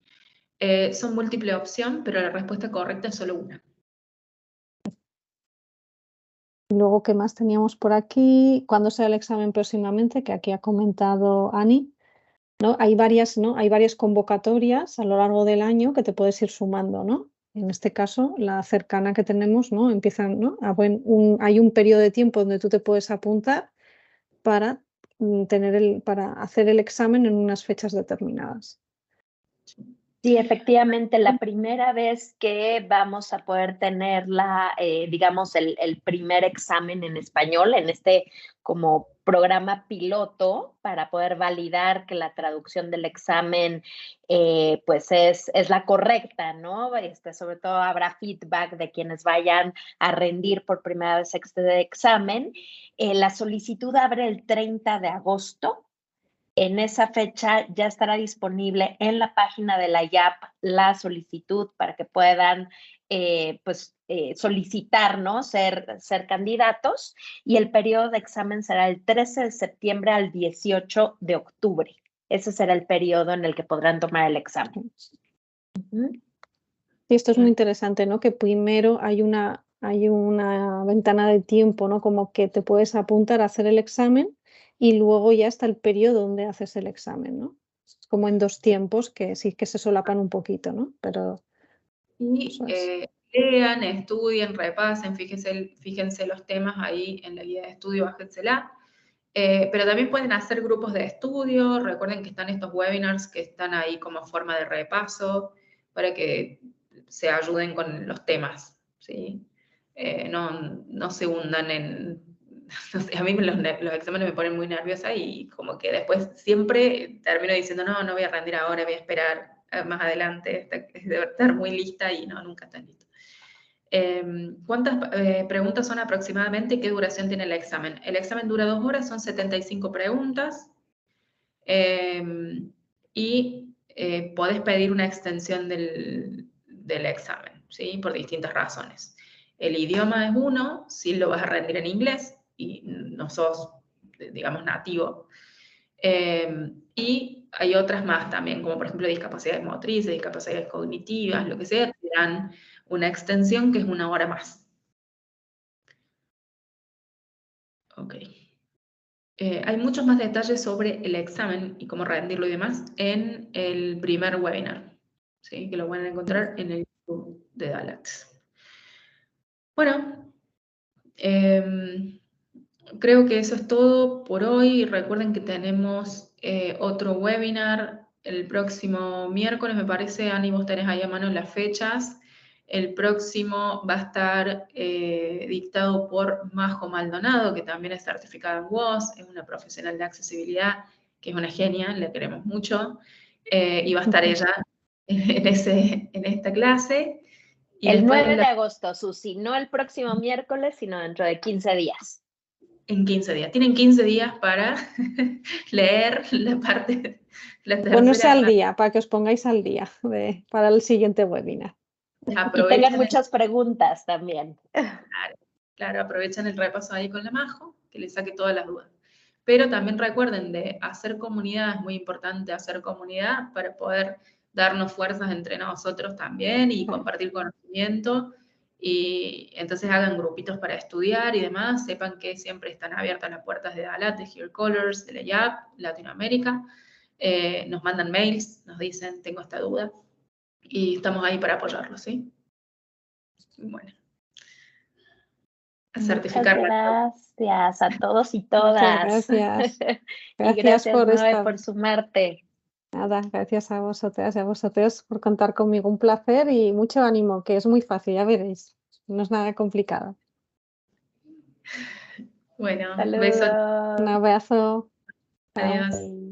Speaker 3: Son múltiple opción, pero la respuesta correcta es solo una.
Speaker 2: Y luego, ¿qué más teníamos por aquí? ¿Cuándo será el examen próximamente? Que aquí ha comentado Ani, ¿no? Hay varias, ¿no? Hay varias convocatorias a lo largo del año que te puedes ir sumando, ¿no? En este caso, la cercana que tenemos, ¿no? Empiezan, ¿no? Hay un periodo de tiempo donde tú te puedes apuntar para para hacer el examen en unas fechas determinadas.
Speaker 1: Sí, efectivamente, la primera vez que vamos a poder tener digamos, el primer examen en español, en este como programa piloto, para poder validar que la traducción del examen, pues es la correcta, ¿no? Sobre todo habrá feedback de quienes vayan a rendir por primera vez este examen. La solicitud abre el 30 de agosto. En esa fecha ya estará disponible en la página de la IAP la solicitud para que puedan solicitar, ¿no? Ser candidatos, y el periodo de examen será el 13 de septiembre al 18 de octubre. Ese será el periodo en el que podrán tomar el examen.
Speaker 2: Y esto es muy interesante, ¿no? Que primero hay una ventana de tiempo, ¿no? Como que te puedes apuntar a hacer el examen y luego ya está el periodo donde haces el examen, ¿no? Es como en dos tiempos que sí que se solapan un poquito, ¿no? Pero
Speaker 3: Y
Speaker 2: eso es.
Speaker 3: lean, estudien, repasen, fíjense los temas ahí en la guía de estudio, bájensela. Pero también pueden hacer grupos de estudio. Recuerden que están estos webinars que están ahí como forma de repaso para que se ayuden con los temas, ¿sí? No se hundan en... No sé, a mí los exámenes me ponen muy nerviosa y como que después siempre termino diciendo, no voy a rendir ahora, voy a esperar más adelante, debe estar muy lista y no, nunca está listo. ¿Cuántas preguntas son aproximadamente y qué duración tiene el examen? El examen dura 2 horas, son 75 preguntas y podés pedir una extensión del examen, ¿sí? Por distintas razones. El idioma es uno, si lo vas a rendir en inglés y no sos, digamos, nativo. Y hay otras más también, como por ejemplo discapacidades motrices, discapacidades cognitivas, lo que sea, te dan una extensión que es 1 hora más. Ok. Hay muchos más detalles sobre el examen y cómo rendirlo y demás en el primer webinar, ¿sí? Que lo van a encontrar en el YouTube de Dalax. Bueno, creo que eso es todo por hoy. Recuerden que tenemos otro webinar el próximo miércoles, me parece. Ani, vos tenés ahí a mano las fechas. El próximo va a estar dictado por Majo Maldonado, que también es certificada en WOS, es una profesional de accesibilidad, que es una genia, la queremos mucho. Y va a estar ella en esta clase. Y
Speaker 1: el
Speaker 3: después
Speaker 1: 9 de agosto, Susi, no el próximo miércoles, sino dentro de 15 días.
Speaker 3: En 15 días. Tienen 15 días para leer la parte, la
Speaker 2: Ponerse
Speaker 3: tercera
Speaker 2: al
Speaker 3: parte.
Speaker 2: día, para que os pongáis al día para el siguiente webinar.
Speaker 1: Y tengan
Speaker 3: Aprovechen
Speaker 1: muchas preguntas también.
Speaker 3: claro, aprovechen el repaso ahí con la Majo, que les saque todas las dudas. Pero también recuerden de hacer comunidad, es muy importante hacer comunidad para poder darnos fuerzas entre nosotros también y compartir conocimiento. Y entonces hagan grupitos para estudiar y demás, sepan que siempre están abiertas las puertas de DALAT, de Here Colors, de la IAP, Latinoamérica. Nos mandan mails, nos dicen, tengo esta duda, y estamos ahí para apoyarlos, ¿sí? Bueno. A certificar.
Speaker 1: Muchas gracias a todos y todas.
Speaker 2: Muchas gracias.
Speaker 1: Y gracias
Speaker 2: por
Speaker 1: Noé, por sumarte.
Speaker 2: Nada, gracias a vosotras y a vosotros por contar conmigo. Un placer y mucho ánimo, que es muy fácil, ya veréis. No es nada complicado.
Speaker 3: Bueno,
Speaker 1: Saludos.
Speaker 3: besos.
Speaker 2: Un abrazo. Chao.
Speaker 3: Adiós.